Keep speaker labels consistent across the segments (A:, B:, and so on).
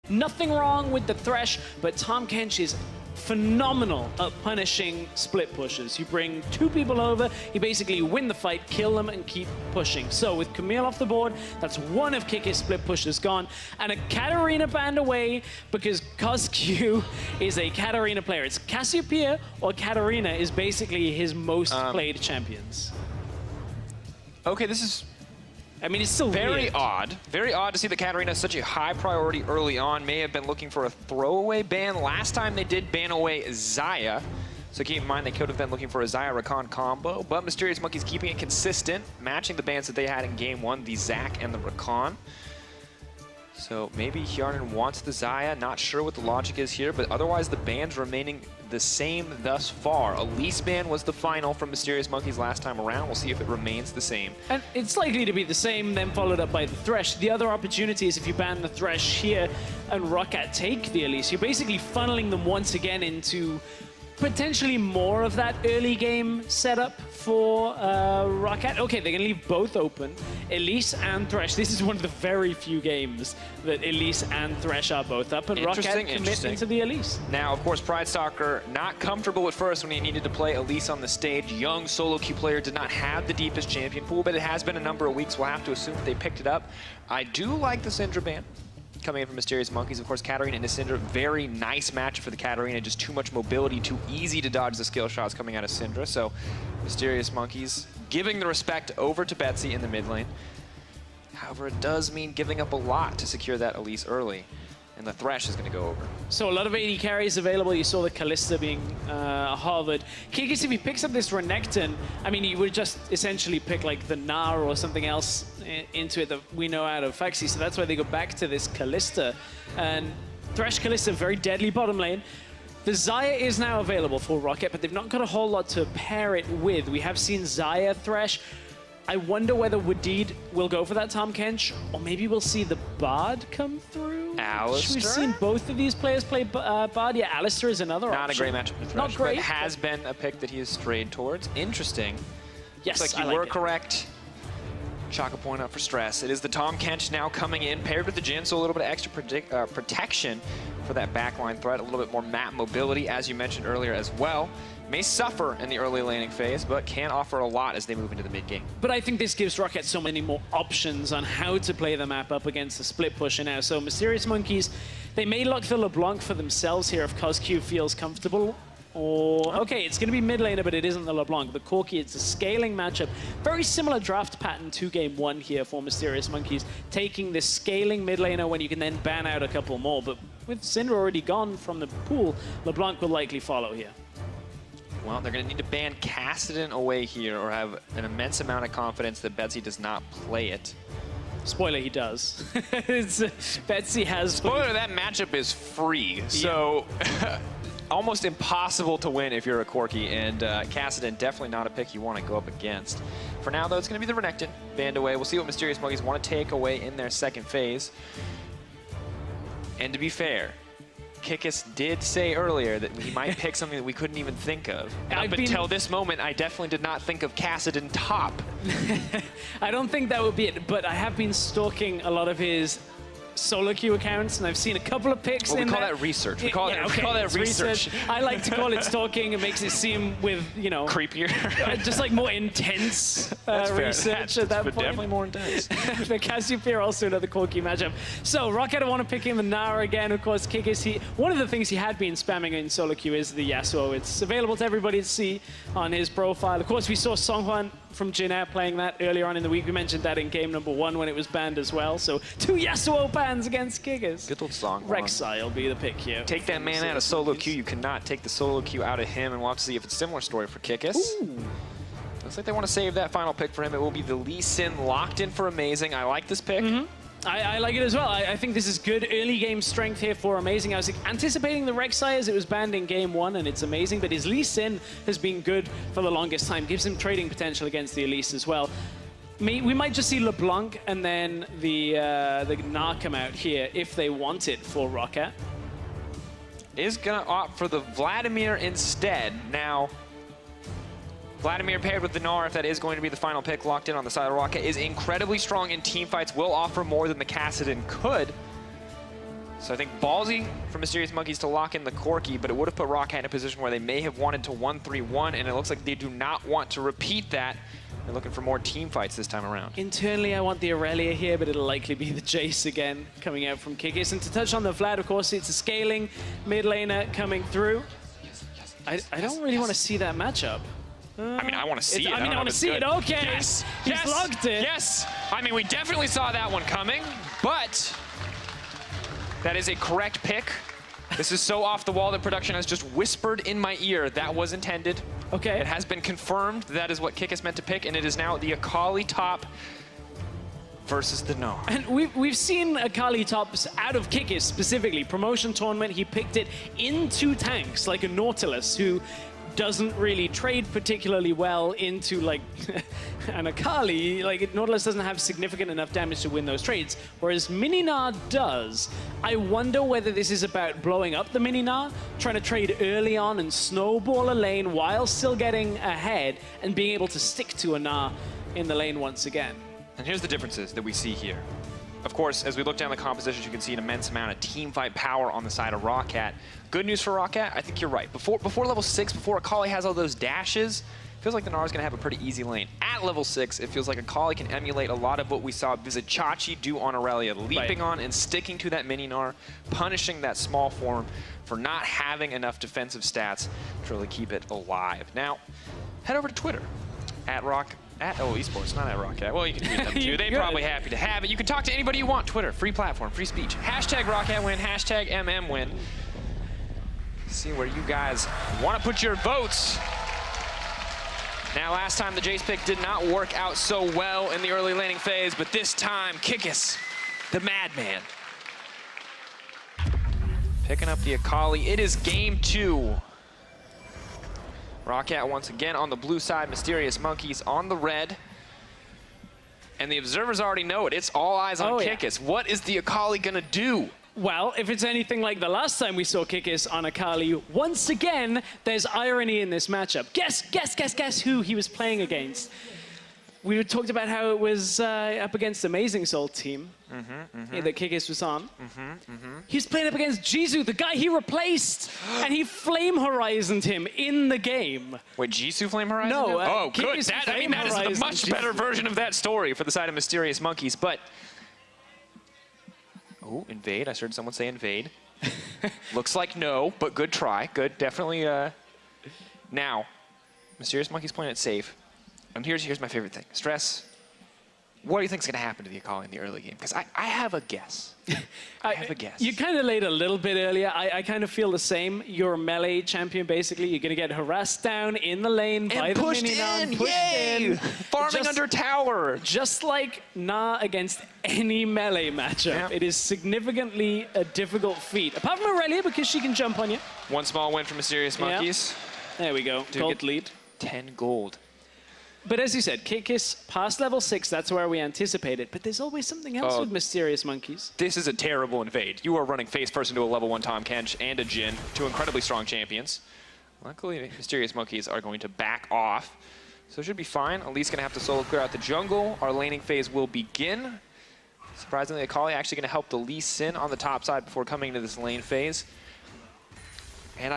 A: Nothing wrong with the Thresh, but Tahm Kench is phenomenal at punishing split pushes. You bring two people over, you basically win the fight, kill them, and keep pushing. So with Camille off the board, that's one of Kikis' split pushes gone, and a Katarina banned away because CosQ is a Katarina player. It's Cassiopeia or Katarina is basically his most played champions.
B: Okay, this is...
A: I mean, it's still
B: very
A: weird.
B: odd. Very odd to see that Katarina is such a high priority early on. May have been looking for a throwaway ban. Last time they did ban away Xayah. So keep in mind they could have been looking for a Xayah Rakan combo. But Mysterious Monkey's keeping it consistent, matching the bans that they had in game one, the Zac and the Rakan. So maybe Hjarnan wants the Xayah. Not sure what the logic is here, but otherwise the bans remaining the same thus far. Elise ban was the final from Mysterious Monkeys last time around. We'll see if it remains the same.
A: And it's likely to be the same, then followed up by the Thresh. The other opportunity is if you ban the Thresh here and ROCCAT take the Elise, you're basically funneling them once again into potentially more of that early game setup for ROCCAT. Okay, they're going to leave both open, Elise and Thresh. This is one of the very few games that Elise and Thresh are both up, and ROCCAT commit into the Elise.
B: Now, of course, Pride Stalker not comfortable at first when he needed to play Elise on the stage. Young solo queue player did not have the deepest champion pool, but it has been a number of weeks. We'll have to assume that they picked it up. I do like the Syndra ban coming in from Mysterious Monkeys. Of course, Katarina and Syndra, very nice match for the Katarina. Just too much mobility, too easy to dodge the skill shots coming out of Syndra. So Mysterious Monkeys giving the respect over to Betsy in the mid lane. However, it does mean giving up a lot to secure that Elise early. And the Thresh is going to go over.
A: So a lot of AD carries available. You saw the Kalista being harbored. Kikis, if he picks up this Renekton, I mean, he would just essentially pick like the Gnar or something else into it that we know out of Faxi. So that's why they go back to this Kalista. And Thresh Kalista, very deadly bottom lane. The Xayah is now available for ROCCAT, but they've not got a whole lot to pair it with. We have seen Xayah Thresh. I wonder whether Wadid will go for that Tahm Kench, or maybe we'll see the Bard come through.
B: Alistair?
A: We've seen both of these players play Bard. Yeah, Alistair is another option.
B: Not a great matchup for Thresh,
A: not great,
B: but has been a pick that he has strayed towards. Interesting.
A: Yes,
B: looks like you were correct. Chalk a point up for stress. It is the Tahm Kench now coming in, paired with the Jhin, so a little bit of extra protection for that backline threat, a little bit more map mobility, as you mentioned earlier as well. May suffer in the early laning phase, but can offer a lot as they move into the mid game.
A: But I think this gives ROCCAT so many more options on how to play the map up against the split pusher now. So Mysterious Monkeys, they may lock the LeBlanc for themselves here if CosQ feels comfortable. Or, okay, it's going to be mid laner, but it isn't the LeBlanc. The Corki, it's a scaling matchup. Very similar draft pattern to game one here for Mysterious Monkeys, taking this scaling mid laner when you can then ban out a couple more. But with Syndra already gone from the pool, LeBlanc will likely follow here.
B: Well, they're going to need to ban Kassadin away here or have an immense amount of confidence that Betsy does not play it.
A: Spoiler, he does. Betsy has...
B: Spoiler, that matchup is free, so almost impossible to win if you're a Corki, and Kassadin definitely not a pick you want to go up against. For now, though, it's going to be the Renekton banned away. We'll see what Mysterious Monkeys want to take away in their second phase. And to be fair, Kikis did say earlier that he might pick something that we couldn't even think of. Up until this moment, I definitely did not think of Kassadin top.
A: I don't think that would be it, but I have been stalking a lot of his solo queue accounts, and I've seen a couple of picks in there.
B: We call that research. We call that research.
A: I like to call it stalking. It makes it seem with, you know...
B: creepier.
A: Just like more intense research at that point.
B: Definitely more intense.
A: But Cassiopeia also another Corki matchup. So ROCCAT, I want to pick him and Gnar again. Of course, Kikis, one of the things he had been spamming in solo queue is the Yasuo. It's available to everybody to see on his profile. Of course, we saw Songhwan from Jhin playing that earlier on in the week. We mentioned that in game number 1 when it was banned as well. So 2 Yasuo bans against Kikis.
B: Good old song.
A: Rek'Sai will be the pick here.
B: Take that man out of solo queue. You cannot take the solo queue out of him, and we'll have to see if it's a similar story for Kikis.
A: Ooh.
B: Looks like they want to save that final pick for him. It will be the Lee Sin locked in for Amazing. I like this pick.
A: I like it as well. I think this is good early game strength here for Amazing. I was anticipating the Rek'Sai as it was banned in game 1, and it's Amazing, but his Lee Sin has been good for the longest time. Gives him trading potential against the Elise as well. We might just see LeBlanc and then the Gnar come out here if they want it for ROCCAT.
B: Is going to opt for the Vladimir instead. Now, Vladimir paired with the Gnar, if that is going to be the final pick locked in on the side of ROCCAT, is incredibly strong in team fights, will offer more than the Kassadin could. So I think ballsy for Mysterious Monkeys to lock in the Corki, but it would have put ROCCAT in a position where they may have wanted to 1-3-1, and it looks like they do not want to repeat that. They're looking for more team fights this time around.
A: Internally, I want the Aurelia here, but it'll likely be the Jace again coming out from Kikis. And to touch on the Vlad, of course, it's a scaling mid laner coming through. I don't really want to see that matchup.
B: I mean, I want to see it.
A: I want to see it. Okay.
B: Yes.
A: He's
B: Yes.
A: logged it.
B: Yes. I mean, we definitely saw that one coming, but that is a correct pick. This is so off the wall that production has just whispered in my ear that was intended.
A: Okay.
B: It has been confirmed that is what Kikis meant to pick, and it is now the Akali top versus the Gnar.
A: And we've seen Akali tops out of Kikis specifically. Promotion tournament, he picked it into tanks like a Nautilus who doesn't really trade particularly well into like an Akali. Like Nautilus doesn't have significant enough damage to win those trades, whereas Mini-Gnar does. I wonder whether this is about blowing up the Mini-Gnar, trying to trade early on and snowball a lane while still getting ahead and being able to stick to a Gnar in the lane once again.
B: And here's the differences that we see here. Of course, as we look down the compositions, you can see an immense amount of team fight power on the side of ROCCAT. Good news for ROCCAT, I think you're right. Before level 6, before Akali has all those dashes, it feels like the Gnar is going to have a pretty easy lane. At level 6, it feels like Akali can emulate a lot of what we saw Vizichachi do on Aurelia, leaping on and sticking to that mini-Gnar, punishing that small form for not having enough defensive stats to really keep it alive. Now, head over to Twitter, esports, not at ROCCAT. Well, you can tweet them too. They're probably happy to have it. You can talk to anybody you want. Twitter, free platform, free speech. Hashtag ROCCATWin, hashtag MMWin. See where you guys want to put your votes. Now, last time the Jace pick did not work out so well in the early laning phase, but this time, Kikis, the madman, picking up the Akali. It is game 2. ROCCAT once again on the blue side, Mysterious Monkeys on the red. And the observers already know it. It's all eyes on Kikis. Yeah. What is the Akali gonna do?
A: Well, if it's anything like the last time we saw Kikis on Akali, once again, there's irony in this matchup. Guess who he was playing against. We talked about how it was up against Amazing Soul team that Kikis was on. He's playing up against Jisoo, the guy he replaced, and he Flame Horizoned him in the game.
B: Wait, Jisoo Flame Horizon?
A: No.
B: Oh, good.
A: That
B: is a much better version of that story for the side of Mysterious Monkeys, but... Oh, invade. I heard someone say invade. Looks like no, but good try. Good, definitely. Now, Mysterious Monkeys playing it safe. And here's my favorite thing. Stress. What do you think is going to happen to the Akali in the early game? Because I have a guess. I have a guess.
A: You kind of laid a little bit earlier. I kind of feel the same. You're a melee champion, basically. You're going to get harassed down in the lane by the Mini-Gnar.
B: Pushed in. Farming under tower.
A: Just like Gnar against any melee matchup. Yeah. It is significantly a difficult feat. Apart from Aurelia, because she can jump on you.
B: One small win for Mysterious Monkeys.
A: Yeah. There we go. Gold lead.
B: 10 gold.
A: But as you said, Kikis past level 6, that's where we anticipate it. But there's always something else with Mysterious Monkeys.
B: This is a terrible invade. You are running face first into a level 1 Tahm Kench and a Jhin, two incredibly strong champions. Luckily, Mysterious Monkeys are going to back off. So it should be fine. Elite's going to have to solo clear out the jungle. Our laning phase will begin. Surprisingly, Akali actually going to help the Lee Sin on the top side before coming into this lane phase. And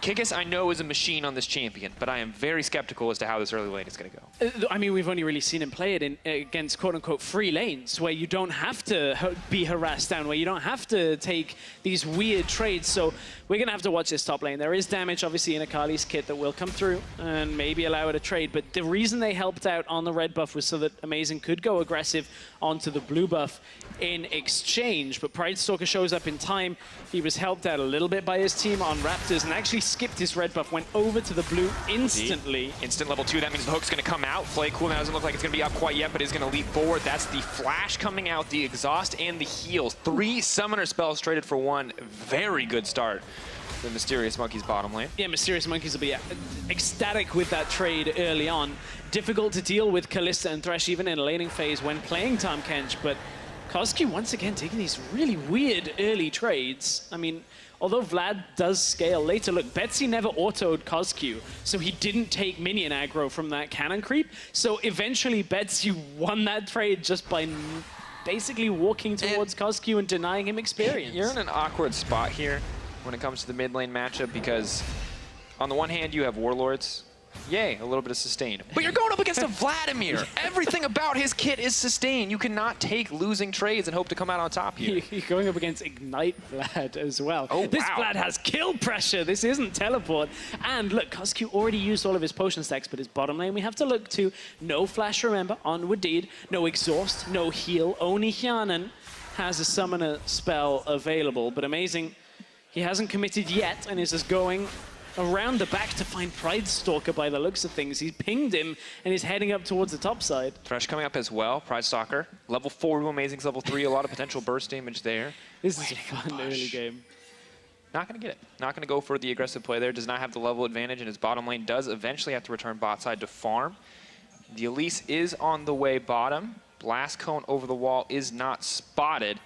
B: Kikis, I know, is a machine on this champion, but I am very skeptical as to how this early lane is going to go.
A: I mean, we've only really seen him play it against quote-unquote free lanes, where you don't have to be harassed down, where you don't have to take these weird trades. So we're going to have to watch this top lane. There is damage, obviously, in Akali's kit that will come through and maybe allow it a trade. But the reason they helped out on the red buff was so that Amazing could go aggressive onto the blue buff in exchange. But Pridestalker shows up in time. He was helped out a little bit by his team on Raptors and actually skipped his red buff, went over to the blue instantly.
B: Instant level 2, that means the hook's going to come out. Flay cooldown doesn't look like it's going to be up quite yet, but is going to leap forward. That's the flash coming out, the exhaust, and the heals. 3 summoner spells traded for 1. Very good start. The Mysterious Monkeys bottom lane.
A: Yeah, Mysterious Monkeys will be ecstatic with that trade early on. Difficult to deal with Kalista and Thresh even in a laning phase when playing Tahm Kench, but Kozki once again taking these really weird early trades. I mean, although Vlad does scale later, look, Betsy never autoed Kozki, so he didn't take minion aggro from that cannon creep. So eventually Betsy won that trade just by basically walking towards Coscu and denying him experience.
B: You're in an awkward spot here when it comes to the mid lane matchup because on the one hand, you have Warlords. Yay, a little bit of sustain. But you're going up against a Vladimir. Everything about his kit is sustain. You cannot take losing trades and hope to come out on top here.
A: You're going up against Ignite Vlad as well.
B: Oh,
A: this
B: wow.
A: Vlad has kill pressure. This isn't teleport. And look, Coscu already used all of his potion stacks, but his bottom lane we have to look to. No flash, remember, on Wadid. No exhaust, no heal. Only Hyanan has a summoner spell available. But amazing, he hasn't committed yet and is just going around the back to find Pride Stalker by the looks of things. He's pinged him and is heading up towards the top side.
B: Thresh coming up as well. Pride Stalker. Level 4 to Amazing's level 3. A lot of potential burst damage there.
A: This is a fun early game.
B: Not going to get it. Not going to go for the aggressive play there. Does not have the level advantage, and his bottom lane does eventually have to return bot side to farm. The Elise is on the way bottom. Blast Cone over the wall is not spotted.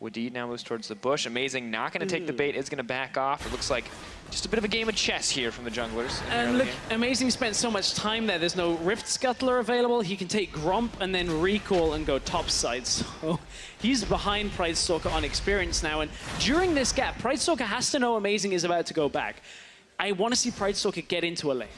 B: Wadid now moves towards the bush. Amazing, not going to take the bait, is going to back off. It looks like just a bit of a game of chess here from the junglers.
A: And look, Amazing spent so much time there. There's no Rift Scuttler available. He can take Gromp and then recall and go topside. So he's behind Pride Stalker on experience now. And during this gap, Pride Stalker has to know Amazing is about to go back. I want to see Pride Stalker get into a lane.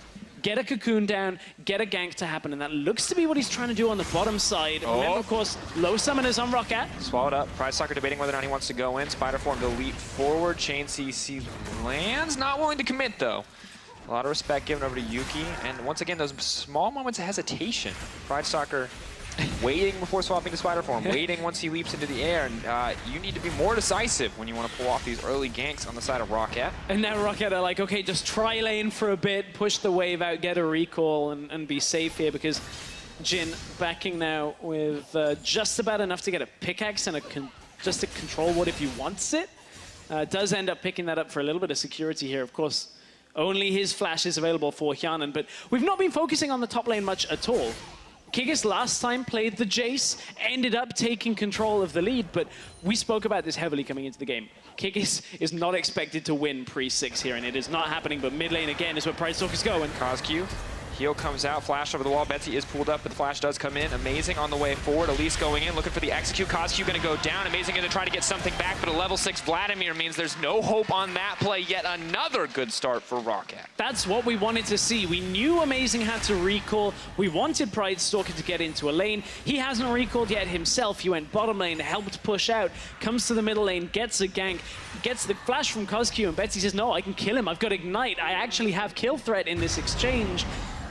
A: Get a cocoon down, get a gank to happen, and that looks to be what he's trying to do on the bottom side.
B: Oh.
A: Remember, of course, low summoners on ROCCAT.
B: Swallowed up. Pride Stalker debating whether or not he wants to go in. Spider form to leap forward. Chain CC lands. Not willing to commit, though. A lot of respect given over to Yuki. And once again, those small moments of hesitation. Pride Stalker waiting before swapping to Spider form, waiting once he leaps into the air. And you need to be more decisive when you want to pull off these early ganks on the side of ROCCAT.
A: And now ROCCAT are like, okay, just try lane for a bit, push the wave out, get a recall, and be safe here, because Jhin backing now with just about enough to get a pickaxe and just to control what if he wants it. Does end up picking that up for a little bit of security here. Of course, only his flash is available for Hyanan, but we've not been focusing on the top lane much at all. Kikis last time played the Jace, ended up taking control of the lead, but we spoke about this heavily coming into the game. Kikis is not expected to win pre-6 here, and it is not happening, but mid lane again is where Pride Stalker's going.
B: Coscu. Heal comes out, flash over the wall. Betsy is pulled up, but the flash does come in. Amazing on the way forward. Elise going in, looking for the execute. Coscu going to go down. Amazing going to try to get something back, but a level 6 Vladimir means there's no hope on that play. Yet another good start for ROCCAT.
A: That's what we wanted to see. We knew Amazing had to recall. We wanted Pride Stalker to get into a lane. He hasn't recalled yet himself. He went bottom lane, helped push out, comes to the middle lane, gets a gank, gets the flash from Coscu, and Betsy says, no, I can kill him. I've got Ignite. I actually have kill threat in this exchange.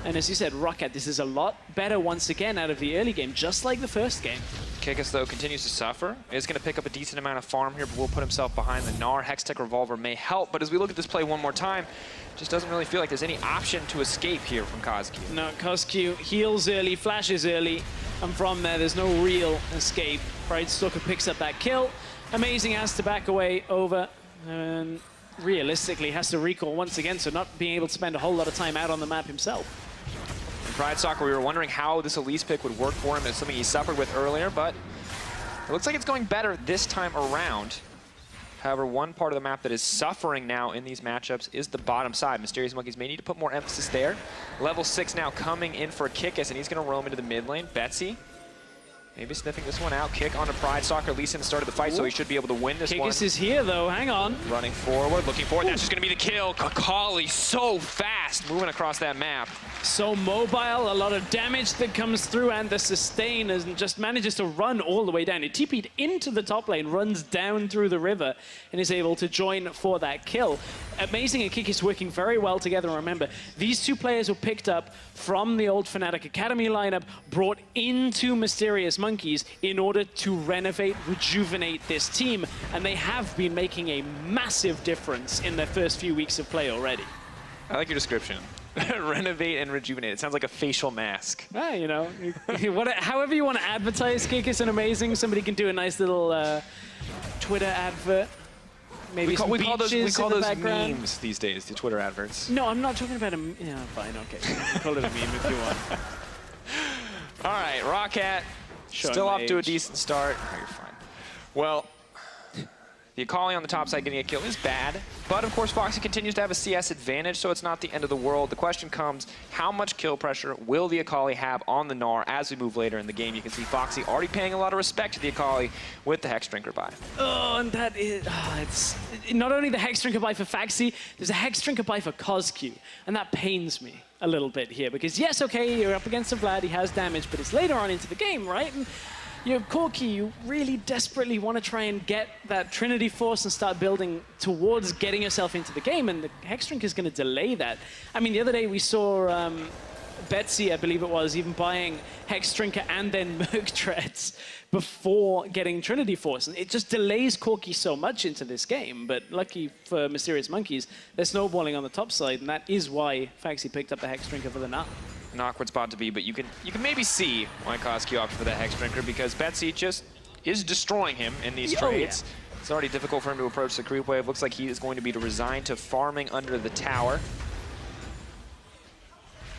A: And as you said, ROCCAT, this is a lot better once again out of the early game, just like the first game.
B: Kikis, though, continues to suffer. Is going to pick up a decent amount of farm here, but will put himself behind the Gnar. Hextech Revolver may help, but as we look at this play one more time, just doesn't really feel like there's any option to escape here from Coscu.
A: No, Coscu heals early, flashes early, and from there's no real escape. Pride Stalker picks up that kill. Amazing has to back away over, and realistically has to recall once again, so not being able to spend a whole lot of time out on the map himself.
B: Pride Stalker, we were wondering how this Elise pick would work for him. It's something he suffered with earlier, but it looks like it's going better this time around. However, one part of the map that is suffering now in these matchups is the bottom side. Mysterious Monkeys may need to put more emphasis there. Level 6 now coming in for Kikis, and he's going to roam into the mid lane. Betsy maybe sniffing this one out. Kick onto Pride Stalker. Lee Sin started the fight, so he should be able to win this one.
A: Kikis is here, though. Hang on.
B: Running forward, looking forward. That's just going to be the kill. Kakali so fast moving across that map.
A: So mobile, a lot of damage that comes through, and the sustain and just manages to run all the way down. It TP'd into the top lane, runs down through the river, and is able to join for that kill. Amazing and Kikis working very well together. Remember, these two players were picked up from the old Fnatic Academy lineup, brought into Mysterious Monkeys in order to renovate, rejuvenate this team, and they have been making a massive difference in their first few weeks of play already.
B: I like your description. Renovate and rejuvenate. It sounds like a facial mask.
A: Ah, you know, however you want to advertise Kikis and Amazing, somebody can do a nice little Twitter advert. Maybe we call those
B: memes these days, the Twitter adverts.
A: No, I'm not talking about a... Yeah, fine, okay. Call it a meme if you want.
B: All right, ROCCAT, still off to a decent start. Oh, you're fine. Well, The Akali on the top side getting a kill is bad, but of course Foxy continues to have a CS advantage, so it's not the end of the world. The question comes, how much kill pressure will the Akali have on the Gnar as we move later in the game? You can see Foxy already paying a lot of respect to the Akali with the Hex Drinker buy.
A: Oh, and that is, it's not only the Hex Drinker buy for Foxy, there's a Hex Drinker buy for CosQ, and that pains me a little bit here, because yes, okay, you're up against a Vlad, he has damage, but it's later on into the game, right? And you know, Corki, you really desperately want to try and get that Trinity Force and start building towards getting yourself into the game, and the Hex Drink is going to delay that. I mean, the other day we saw Betsy, I believe it was, even buying Hex Drinker and then Merc Treads before getting Trinity Force. And it just delays Corki so much into this game, but lucky for Mysterious Monkeys, they're snowballing on the top side, and that is why Foxy picked up the Hex Drinker for the Gnar.
B: An awkward spot to be, but you can maybe see why CosQ opted for that Hex Drinker, because Betsy just is destroying him in these trades. Yeah. It's already difficult for him to approach the creep wave. Looks like he is going to be resigned to farming under the tower.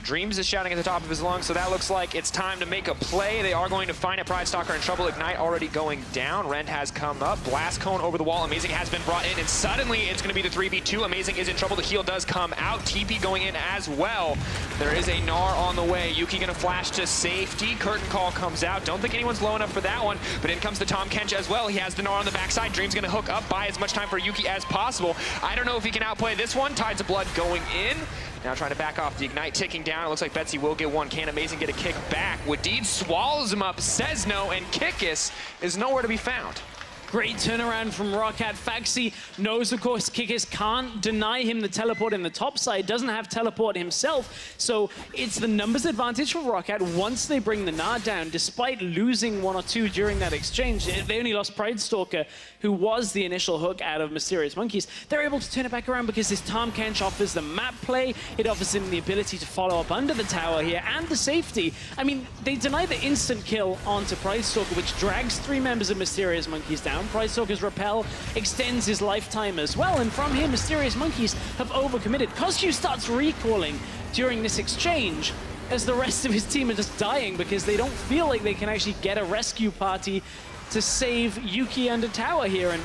B: Dreams is shouting at the top of his lungs, so that looks like it's time to make a play. They are going to find it. Pridestalker in trouble. Ignite already going down. Rend has come up. Blast Cone over the wall. Amazing has been brought in, and suddenly it's going to be the 3v2. Amazing is in trouble. The heal does come out. TP going in as well. There is a Gnar on the way. Yuki going to flash to safety. Curtain Call comes out. Don't think anyone's low enough for that one, but in comes the Tahm Kench as well. He has the Gnar on the backside. Dream's going to hook up, buy as much time for Yuki as possible. I don't know if he can outplay this one. Tides of Blood going in. Now trying to back off, the Ignite ticking down. It looks like Betsy will get one. Can Amazing get a kick back? Wadid swallows him up, says no, and Kikis is nowhere to be found.
A: Great turnaround from ROCCAT. Foxy knows, of course, Kikis can't deny him the teleport in the top side, doesn't have teleport himself, so it's the numbers advantage for ROCCAT once they bring the Gnar down, despite losing one or two during that exchange. They only lost Pridestalker, who was the initial hook out of Mysterious Monkeys. They're able to turn it back around because this Tahm Kench offers the map play. It offers him the ability to follow up under the tower here, and the safety. I mean, they deny the instant kill onto Pridestalker, which drags 3 members of Mysterious Monkeys down. Pridestalker's Repel extends his lifetime as well, and from here, Mysterious Monkeys have overcommitted. CosQ starts recalling during this exchange as the rest of his team are just dying because they don't feel like they can actually get a rescue party to save Yuki under tower here, and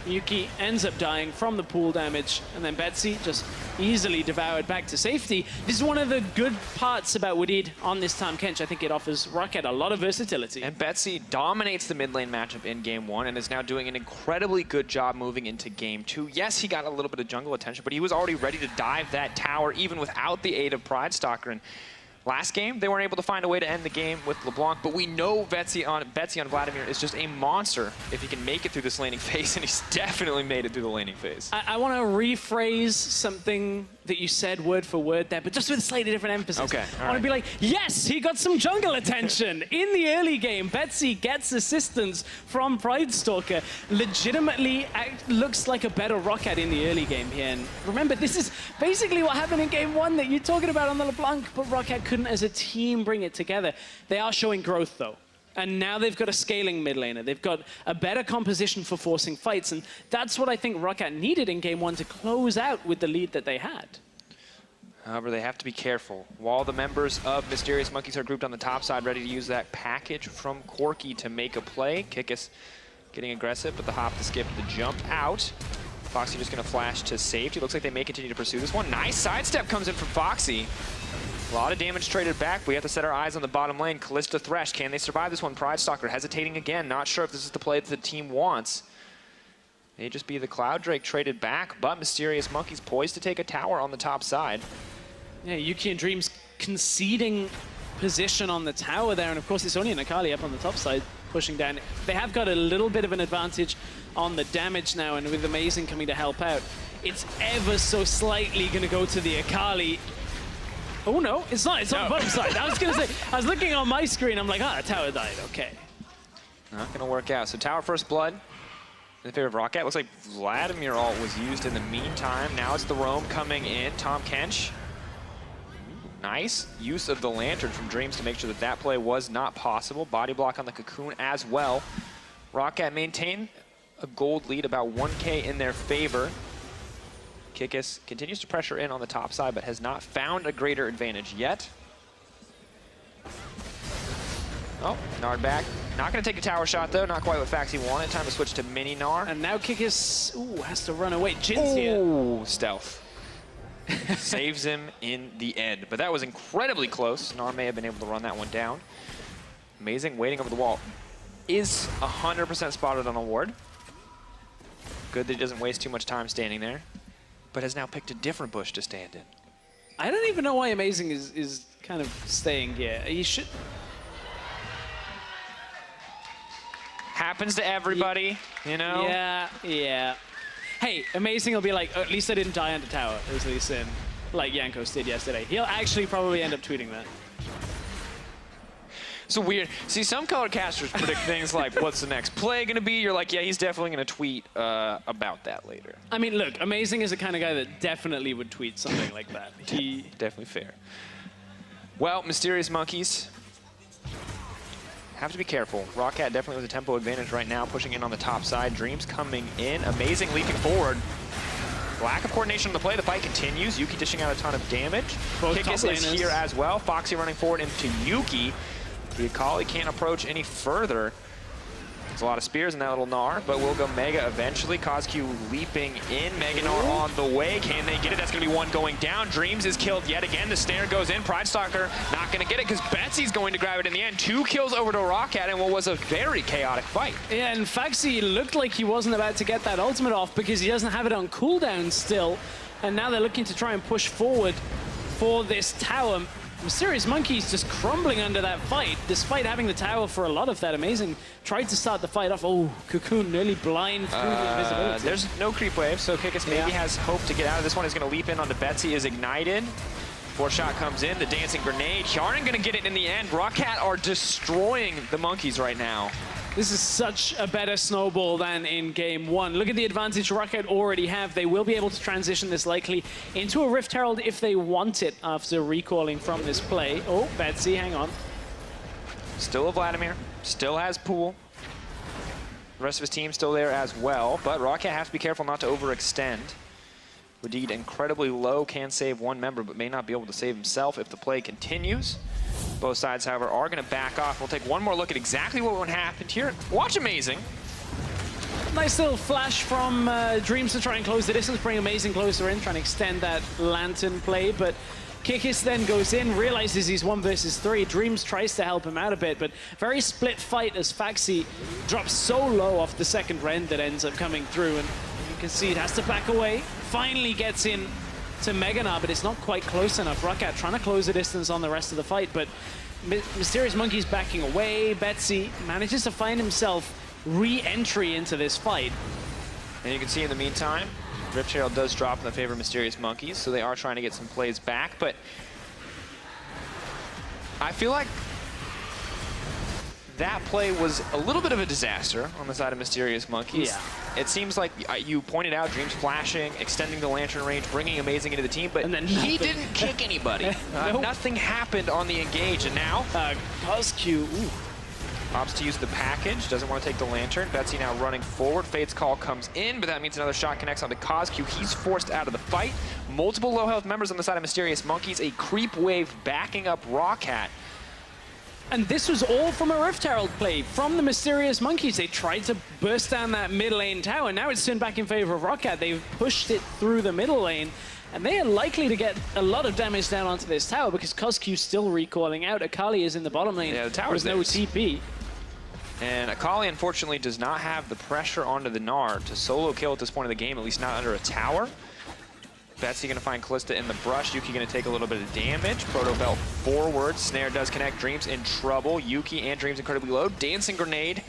A: Yuki ends up dying from the pool damage, and then Betsy just easily devoured back to safety. This is one of the good parts about Wadid on this Tahm Kench. I think it offers ROCCAT a lot of versatility.
B: And Betsy dominates the mid lane matchup in game 1 and is now doing an incredibly good job moving into game 2. Yes, he got a little bit of jungle attention, but he was already ready to dive that tower even without the aid of Pridestalker. And last game, they weren't able to find a way to end the game with LeBlanc, but we know Betsy on Vladimir is just a monster if he can make it through this laning phase, and he's definitely made it through the laning phase.
A: I want to rephrase something that you said word for word there, but just with a slightly different emphasis.
B: Okay,
A: I want to be like, yes, he got some jungle attention. In the early game, Betsy gets assistance from Pridestalker. Legitimately looks like a better ROCCAT in the early game here. And remember, this is basically what happened in game 1 that you're talking about on the LeBlanc, but ROCCAT couldn't as a team bring it together. They are showing growth though. And now they've got a scaling mid laner. They've got a better composition for forcing fights. And that's what I think ROCCAT needed in game 1 to close out with the lead that they had.
B: However, they have to be careful. While the members of Mysterious Monkeys are grouped on the top side, ready to use that package from Corki to make a play. Kikis getting aggressive, but the hop, the skip, the jump out. Foxy just going to flash to safety. Looks like they may continue to pursue this one. Nice sidestep comes in from Foxy. A lot of damage traded back. We have to set our eyes on the bottom lane. Callista Thresh, can they survive this one? Pridestalker hesitating again. Not sure if this is the play that the team wants. May just be the Cloud Drake traded back, but Mysterious Monkeys poised to take a tower on the top side.
A: Yeah, Yuki and Dreams conceding position on the tower there, and of course it's only an Akali up on the top side pushing down. They have got a little bit of an advantage on the damage now, and with Amazing coming to help out, it's ever so slightly going to go to the Akali. Oh no, it's not. It's on the bottom side. I was going to say, I was looking on my screen, I'm like, the tower died, okay.
B: Not going to work out. So tower first blood in favor of ROCCAT. Looks like Vladimir ult was used in the meantime. Now it's the roam coming in. Tahm Kench. Nice use of the lantern from Dreams to make sure that that play was not possible. Body block on the cocoon as well. ROCCAT maintain a gold lead, about 1K in their favor. Kikis continues to pressure in on the top side, but has not found a greater advantage yet. Oh, Nard back. Not going to take a tower shot, though. Not quite what Faxi wanted. Time to switch to Mini Gnar.
A: And now Kikis, ooh, has to run away. Jin's here.
B: Ooh, stealth. Saves him in the end. But that was incredibly close. Gnar may have been able to run that one down. Amazing, waiting over the wall. Is 100% spotted on a ward. Good that he doesn't waste too much time standing there. But has now picked a different bush to stand in.
A: I don't even know why Amazing is kind of staying here. He should...
B: Happens to everybody, you know?
A: Yeah, yeah. Hey, Amazing will be like, oh, at least I didn't die under tower, as Lee Sin, like Jankos did yesterday. He'll actually probably end up tweeting that.
B: So weird. See, some color casters predict things like, what's the next play going to be? You're like, yeah, he's definitely going to tweet about that later.
A: I mean, look, Amazing is the kind of guy that definitely would tweet something like that. He
B: definitely fair. Well, Mysterious Monkeys have to be careful. ROCCAT definitely with a tempo advantage right now, pushing in on the top side. Dreams coming in. Amazing leaping forward. Lack of coordination on the play. The fight continues. Yuki dishing out a ton of damage. Kikis is here as well. Foxy running forward into Yuki. The Akali can't approach any further. There's a lot of spears in that little Gnar, but we'll go Mega eventually. KazQ leaping in. Mega Gnar on the way. Can they get it? That's going to be one going down. Dreams is killed yet again. The snare goes in. Pride Stalker not going to get it because Betsy's going to grab it in the end. 2 kills over to ROCCAT in what was a very chaotic fight.
A: Yeah, and Faxi looked like he wasn't about to get that ultimate off because he doesn't have it on cooldown still. And now they're looking to try and push forward for this tower. Mysterious Monkeys just crumbling under that fight, despite having the tower for a lot of that. Amazing tried to start the fight off. Oh, Cocoon nearly blind through the invisibility.
B: There's no creep wave, so Kikis maybe has hope to get out of this one. He's going to leap in onto Betsy, is ignited. 4-shot comes in, the dancing grenade. Hjarnan going to get it in the end. ROCCAT are destroying the Monkeys right now.
A: This is such a better snowball than in game 1. Look at the advantage ROCCAT already have. They will be able to transition this likely into a Rift Herald if they want it after recalling from this play. Oh, Betsy, hang on.
B: Still a Vladimir, still has Pool. The rest of his team still there as well, but ROCCAT has to be careful not to overextend. Radid incredibly low, can save one member, but may not be able to save himself if the play continues. Both sides, however, are going to back off. We'll take one more look at exactly what happened here. Watch Amazing.
A: Nice little flash from Dreams to try and close the distance, bring Amazing closer in, trying to extend that lantern play. But Kikis then goes in, realizes he's 1 versus 3. Dreams tries to help him out a bit, but very split fight as Faxi drops so low off the second rend that ends up coming through. And you can see it has to back away. Finally gets in to Mega Gnar, but it's not quite close enough. ROCCAT trying to close the distance on the rest of the fight, but Mysterious Monkeys backing away. Betsy manages to find himself re-entry into this fight.
B: And you can see in the meantime, Rift Herald does drop in the favor of Mysterious Monkeys, so they are trying to get some plays back, but I feel like that play was a little bit of a disaster on the side of Mysterious Monkeys.
A: Yeah.
B: It seems like you pointed out Dreams flashing, extending the lantern range, bringing Amazing into the team, but he didn't kick anybody.
A: Nope.
B: Nothing happened on the engage, and now
A: KazQ,
B: opts to use the package, doesn't want to take the lantern. Betsy now running forward. Fate's Call comes in, but that means another shot connects onto KazQ. He's forced out of the fight. Multiple low health members on the side of Mysterious Monkeys. A creep wave backing up ROCCAT.
A: And this was all from a Rift Herald play from the Mysterious Monkeys. They tried to burst down that mid lane tower. Now it's turned back in favor of ROCCAT. They've pushed it through the middle lane. And they are likely to get a lot of damage down onto this tower because KazQ's still recalling out. Akali is in the bottom lane.
B: Yeah, the tower's
A: no TP.
B: And Akali, unfortunately, does not have the pressure onto the Gnar to solo kill at this point of the game, at least not under a tower. Betsy going to find Callista in the brush. Yuki going to take a little bit of damage. Proto Belt forward. Snare does connect. Dreams in trouble. Yuki and Dreams incredibly low. Dancing Grenade.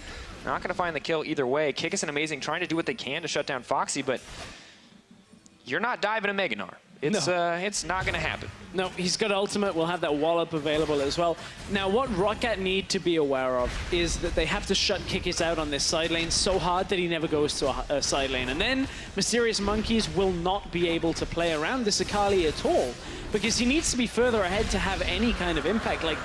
B: Not going to find the kill either way. Kikis and Amazing trying to do what they can to shut down Foxy, but you're not diving a Mega Gnar. It's not going to happen.
A: No, he's got ultimate. We'll have that wallop available as well. Now, what ROCCAT need to be aware of is that they have to shut Kikis out on this side lane so hard that he never goes to a side lane. And then Mysterious Monkeys will not be able to play around this Akali at all because he needs to be further ahead to have any kind of impact. Like,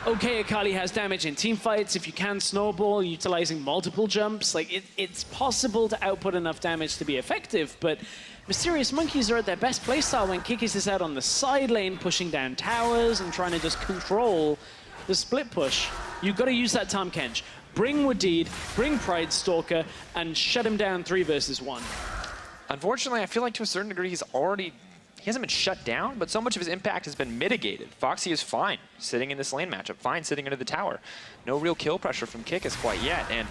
A: okay, Akali has damage in team fights. If you can snowball utilizing multiple jumps, like it's possible to output enough damage to be effective, but Mysterious Monkeys are at their best playstyle when Kikis is out on the side lane, pushing down towers and trying to just control the split push. You've got to use that Tahm Kench. bring Wadid, bring Pride Stalker, and shut him down 3 versus 1.
B: Unfortunately, I feel like to a certain degree he hasn't been shut down, but so much of his impact has been mitigated. Foxy is fine sitting in this lane matchup, fine sitting under the tower. No real kill pressure from Kikis quite yet, and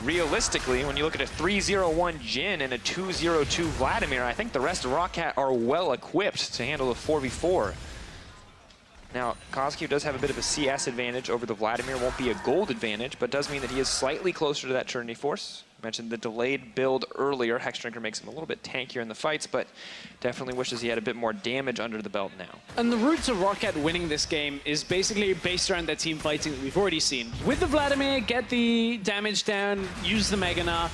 B: realistically, when you look at a 3-0-1 Jhin and a 2-0-2 Vladimir, I think the rest of ROCCAT are well equipped to handle a 4v4. Now, Cosq does have a bit of a CS advantage over the Vladimir. Won't be a gold advantage, but does mean that he is slightly closer to that Trinity Force. I mentioned the delayed build earlier. Hexdrinker makes him a little bit tankier in the fights, but definitely wishes he had a bit more damage under the belt now.
A: And the route to ROCCAT winning this game is basically based around their team fighting that we've already seen. With the Vladimir, get the damage down, use the Mega Gnar.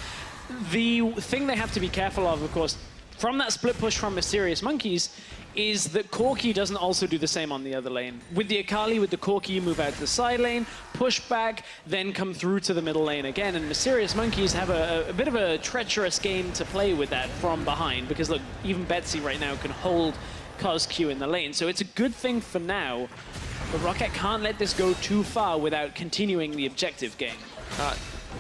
A: The thing they have to be careful of course, from that split push from Mysterious Monkeys, is that Corki doesn't also do the same on the other lane. With the Akali, with the Corki, you move out to the side lane, push back, then come through to the middle lane again. And Mysterious Monkeys have a bit of a treacherous game to play with that from behind, because look, even Betsy right now can hold Cosq in the lane. So it's a good thing for now, but ROCCAT can't let this go too far without continuing the objective game.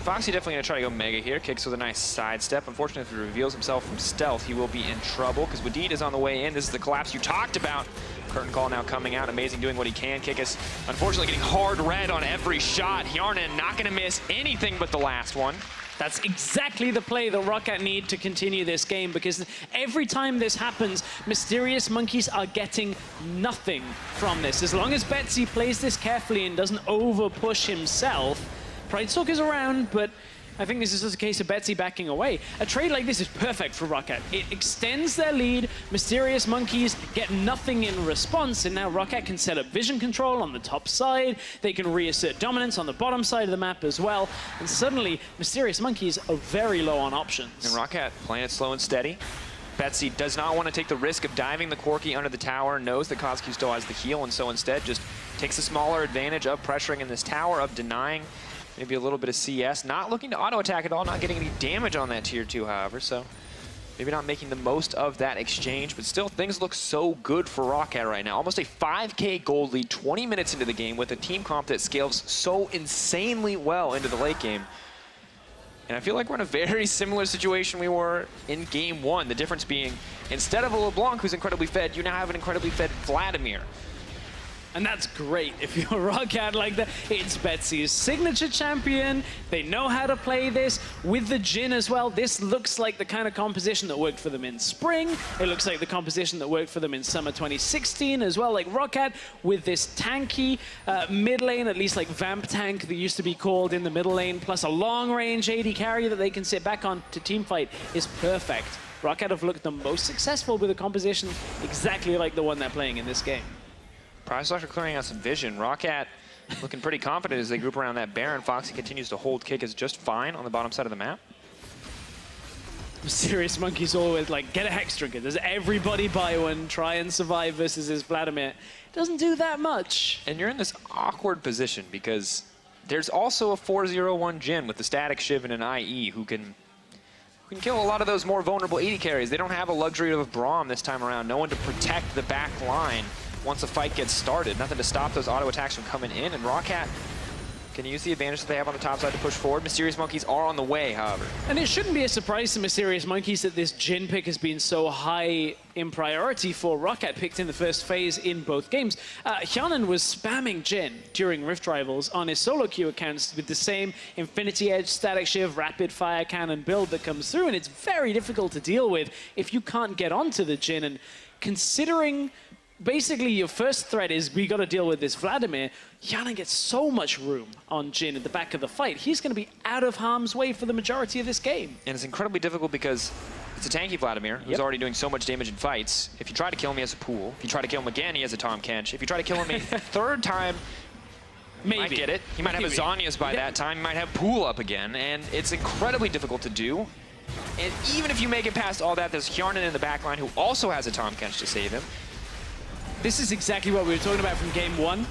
B: Foxy definitely going to try to go Mega here. Kicks with a nice sidestep. Unfortunately, if he reveals himself from stealth, he will be in trouble because Wadid is on the way in. This is the collapse you talked about. Curtain Call now coming out. Amazing doing what he can. Kikis, unfortunately, getting hard red on every shot. Hjarnan not going to miss anything but the last one.
A: That's exactly the play that ROCCAT need to continue this game, because every time this happens, Mysterious Monkeys are getting nothing from this. As long as Betsy plays this carefully and doesn't over-push himself, Pride Stalker's around, but I think this is just a case of Betsy backing away. A trade like this is perfect for ROCCAT. It extends their lead, Mysterious Monkeys get nothing in response, and now ROCCAT can set up vision control on the top side, they can reassert dominance on the bottom side of the map as well, and suddenly Mysterious Monkeys are very low on options.
B: And ROCCAT playing it slow and steady. Betsy does not want to take the risk of diving the Corki under the tower, knows that Cosq still has the heal, and so instead just takes a smaller advantage of pressuring in this tower, of denying maybe a little bit of CS. Not looking to auto-attack at all, not getting any damage on that tier 2, however, so maybe not making the most of that exchange, but still things look so good for ROCCAT right now. Almost a 5K gold lead 20 minutes into the game with a team comp that scales so insanely well into the late game. And I feel like we're in a very similar situation we were in game 1. The difference being, instead of a LeBlanc who's incredibly fed, you now have an incredibly fed Vladimir.
A: And that's great if you're ROCCAT like that. It's Betsy's signature champion. They know how to play this. With the Jhin as well, this looks like the kind of composition that worked for them in spring. It looks like the composition that worked for them in summer 2016 as well. Like ROCCAT with this tanky mid lane, at least like Vamp tank that used to be called in the middle lane, plus a long range AD carry that they can sit back on to teamfight is perfect. ROCCAT have looked the most successful with a composition exactly like the one they're playing in this game.
B: Pride Stalker clearing out some vision. ROCCAT looking pretty confident as they group around that Baron. Foxy continues to hold Kikis just fine on the bottom side of the map.
A: Mysterious Monkeys always like, get a Hexdrinker. Does everybody buy one? Try and survive versus his Vladimir. Doesn't do that much.
B: And you're in this awkward position because there's also a 4-0-1 Jhin with the Static Shiv and an IE who can kill a lot of those more vulnerable AD carries. They don't have a luxury of a Braum this time around. No one to protect the back line once the fight gets started. Nothing to stop those auto attacks from coming in, and ROCCAT can use the advantage that they have on the top side to push forward. Mysterious Monkeys are on the way, however. And
A: it shouldn't be a surprise to Mysterious Monkeys that this Jhin pick has been so high in priority for ROCCAT, picked in the first phase in both games. Hjarnan was spamming Jhin during Rift Rivals on his solo queue accounts with the same Infinity Edge, Static Shiv, Rapid Fire Cannon build that comes through, and it's very difficult to deal with if you can't get onto the Jhin. And considering basically your first threat is we got to deal with this Vladimir, Hjarnan gets so much room on Jhin at the back of the fight. He's going to be out of harm's way for the majority of this game.
B: And it's incredibly difficult because it's a tanky Vladimir who's already doing so much damage in fights. If you try to kill him, he has a pool. If you try to kill him again, he has a Tahm Kench. If you try to kill him a third time, maybe. Might get it. He might have a Zhonya's by that time. He might have pool up again, and it's incredibly difficult to do. And even if you make it past all that, there's Hjarnan in the backline who also has a Tahm Kench to save him.
A: This is exactly what we were talking about from game 1.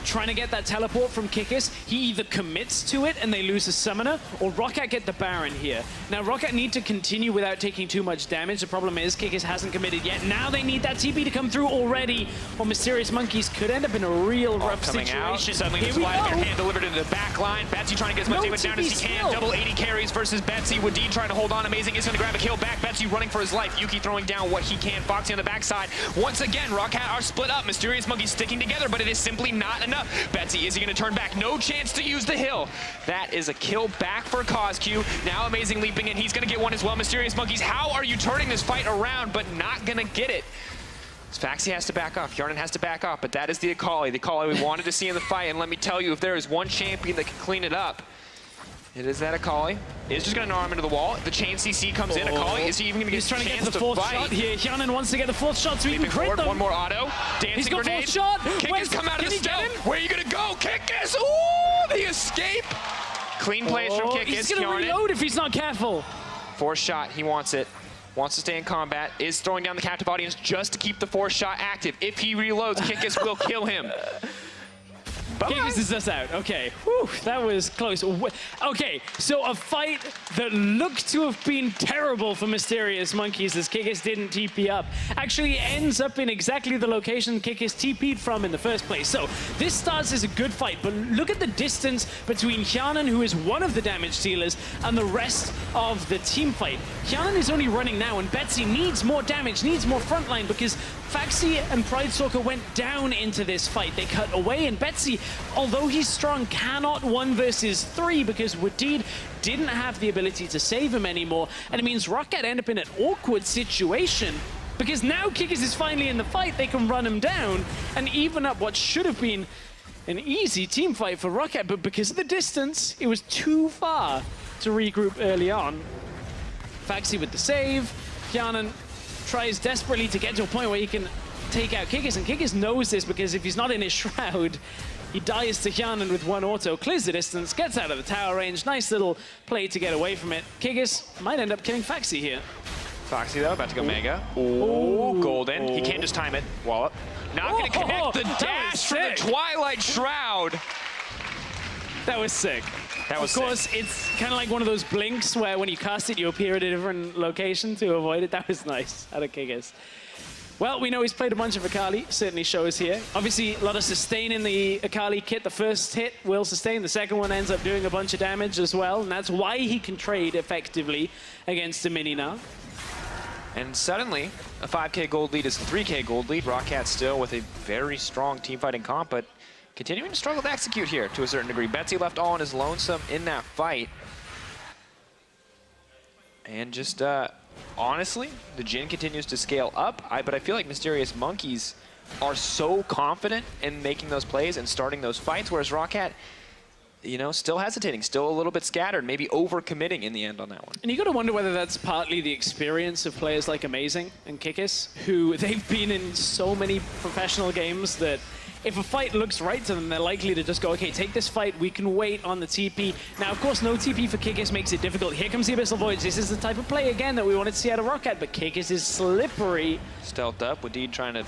A: trying to get that teleport from Kikis. He either commits to it and they lose a summoner, or ROCCAT get the Baron here. Now, ROCCAT need to continue without taking too much damage. The problem is Kikis hasn't committed yet. Now they need that TP to come through already, or Mysterious Monkeys could end up in a real rough
B: coming
A: situation.
B: Out. Suddenly the sleight of hand delivered into the back line. Betsy trying to get as much damage down as he can. Double 80 carries versus Betsy. Wadid trying to hold on. Amazing is going to grab a kill back. Betsy running for his life. Yuki throwing down what he can. Foxy on the backside. Once again, ROCCAT are split up. Mysterious Monkeys sticking together, but it is simply not enough. Betsy, is he going to turn back? No chance to use the hill. That is a kill back for CosQ. Now Amazing leaping in. He's going to get one as well. Mysterious Monkeys, how are you turning this fight around, but not going to get it? Faxi has to back off. Yarnan has to back off, but that is the Akali we wanted to see in the fight. And let me tell you, if there is one champion that can clean it up, it is that Akali. He's just going to arm into the wall. The chain CC comes in. Akali, is he even going to get a chance to fight?
A: He's trying to get the fourth shot here. Yarnan wants to get the fourth shot so he can crit them.
B: One more auto. Dancing grenade.
A: He's got fourth shot.
B: Kikis come out of the stealth. Where are you going to go? Kikis! Ooh, the escape. Clean plays from Kikis.
A: He's going to reload if he's not careful.
B: Fourth shot. He wants it. Wants to stay in combat, is throwing down the captive audience just to keep the fourth shot active. If he reloads, Kikis will kill him.
A: Kikis is us out. Okay. Whew, that was close. Okay, so a fight that looked to have been terrible for Mysterious Monkeys as Kikis didn't TP up actually ends up in exactly the location Kikis TP'd from in the first place. So this starts as a good fight, but look at the distance between Hyanan, who is one of the damage dealers, and the rest of the team fight. Hyanan is only running now, and Betsy needs more damage, needs more frontline, because Faxi and Pridestalker went down into this fight. They cut away, and Betsy, although he's strong, cannot 1 versus 3 because Wadid didn't have the ability to save him anymore, and it means ROCCAT end up in an awkward situation because now Kikis is finally in the fight. They can run him down and even up what should have been an easy team fight for ROCCAT, but because of the distance, it was too far to regroup early on. Faxi with the save. Hyanan tries desperately to get to a point where he can take out Kikis, and Kikis knows this because if he's not in his shroud, he dies to Hyanan with 1 auto, clears the distance, gets out of the tower range. Nice little play to get away from it. Kikis might end up killing Faxi here.
B: Faxi though, about to go mega. Oh, golden. He can't just time it. Wallop. Not going to connect the dash from the Twilight Shroud.
A: That was sick.
B: That was
A: Of course,
B: sick.
A: It's kind of like one of those blinks where when you cast it, you appear at a different location to avoid it. That was nice out of Kikis. Well, we know he's played a bunch of Akali, certainly shows here. Obviously, a lot of sustain in the Akali kit. The first hit will sustain. The second one ends up doing a bunch of damage as well, and that's why he can trade effectively against a mini now.
B: And suddenly, a 5K gold lead is a 3K gold lead. ROCCAT still with a very strong team fighting comp, but continuing to struggle to execute here to a certain degree. Betsy left all on his lonesome in that fight. And just, honestly, the Jhin continues to scale up, but I feel like Mysterious Monkeys are so confident in making those plays and starting those fights, whereas ROCCAT, you know, still hesitating, still a little bit scattered, maybe over-committing in the end on that one.
A: And you got to wonder whether that's partly the experience of players like Amazing and Kikis, who they've been in so many professional games that if a fight looks right to them, they're likely to just go, okay, take this fight, we can wait on the TP. Now, of course, no TP for Kikis makes it difficult. Here comes the Abyssal Voyage. This is the type of play, again, that we wanted to see out of ROCCAT, but Kikis is slippery.
B: Stealthed up, Wadid trying to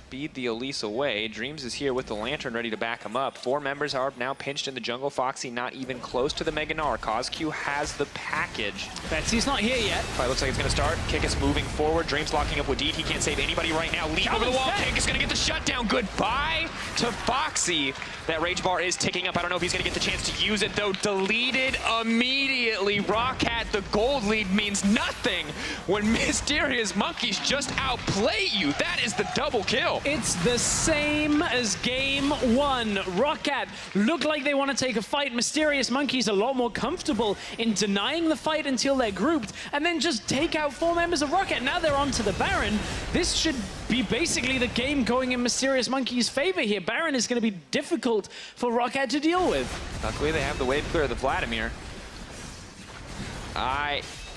B: speed the Elise away. Dreams is here with the Lantern ready to back him up. 4 members are now pinched in the jungle. Foxy not even close to the Mega Gnar. CosQ has the package.
A: Betsy's not here yet.
B: Fight looks like it's going to start. Kikis moving forward. Dreams locking up Wadid. He can't save anybody right now. Leap over the wall. Kikis going to get the shutdown. Goodbye to Foxy. That rage bar is ticking up. I don't know if he's going to get the chance to use it, though. Deleted immediately. ROCCAT, the gold lead means nothing when Mysterious Monkeys just outplay you. That is the double kill.
A: It's the same as game 1. ROCCAT look like they want to take a fight. Mysterious Monkeys a lot more comfortable in denying the fight until they're grouped and then just take out 4 members of ROCCAT. Now they're on to the Baron. This should be basically the game going in Mysterious Monkeys' favor here. Baron is going to be difficult for ROCCAT to deal with.
B: Luckily, they have the wave clear of the Vladimir.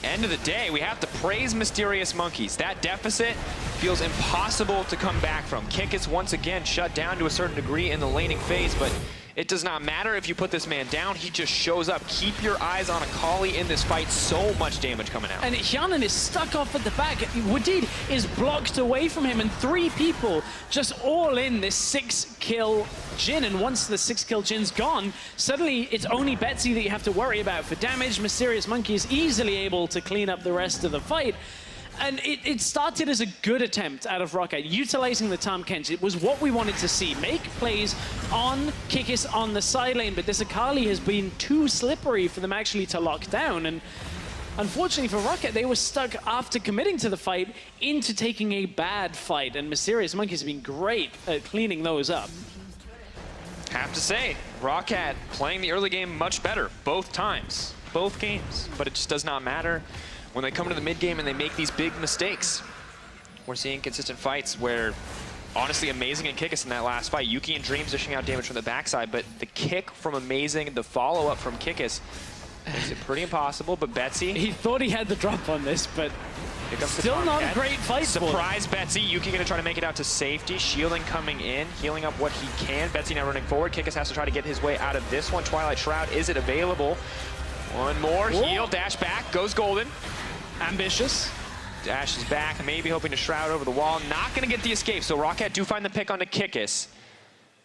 B: End of the day, we have to praise Mysterious Monkeys. That deficit feels impossible to come back from. Kikis once again shut down to a certain degree in the laning phase, but It does not matter if you put this man down. He just shows up. Keep your eyes on Akali in this fight. So much damage coming out.
A: And Hyanan is stuck off at the back. Wadid is blocked away from him, and 3 people just all in this 6-kill Jhin. And once the 6-kill Jin's gone, suddenly it's only Betsy that you have to worry about for damage. Mysterious Monkey is easily able to clean up the rest of the fight. And it started as a good attempt out of ROCCAT, utilizing the Tahm Kench. It was what we wanted to see. Make plays on Kikis on the side lane, but this Akali has been too slippery for them actually to lock down. And unfortunately for ROCCAT, they were stuck after committing to the fight into taking a bad fight. And Mysterious Monkey's been great at cleaning those up.
B: Have to say, ROCCAT playing the early game much better, both times, both games. But it just does not matter when they come to the mid game and they make these big mistakes. We're seeing consistent fights where, honestly, Amazing and Kikis in that last fight. Yuki and Dreams dishing out damage from the backside, but the kick from Amazing, the follow-up from Kikis, makes it pretty impossible. But Betsy,
A: He thought he had the drop on this, but still not a great fight for him.
B: Surprise Betsy. Yuki gonna try to make it out to safety. Shielding coming in, healing up what he can. Betsy now running forward. Kikis has to try to get his way out of this one. Twilight Shroud, is it available? One more, heal, dash back, goes golden.
A: Ambitious.
B: Dash is back, maybe hoping to Shroud over the wall. Not gonna get the escape, so ROCCAT do find the pick onto Kikis.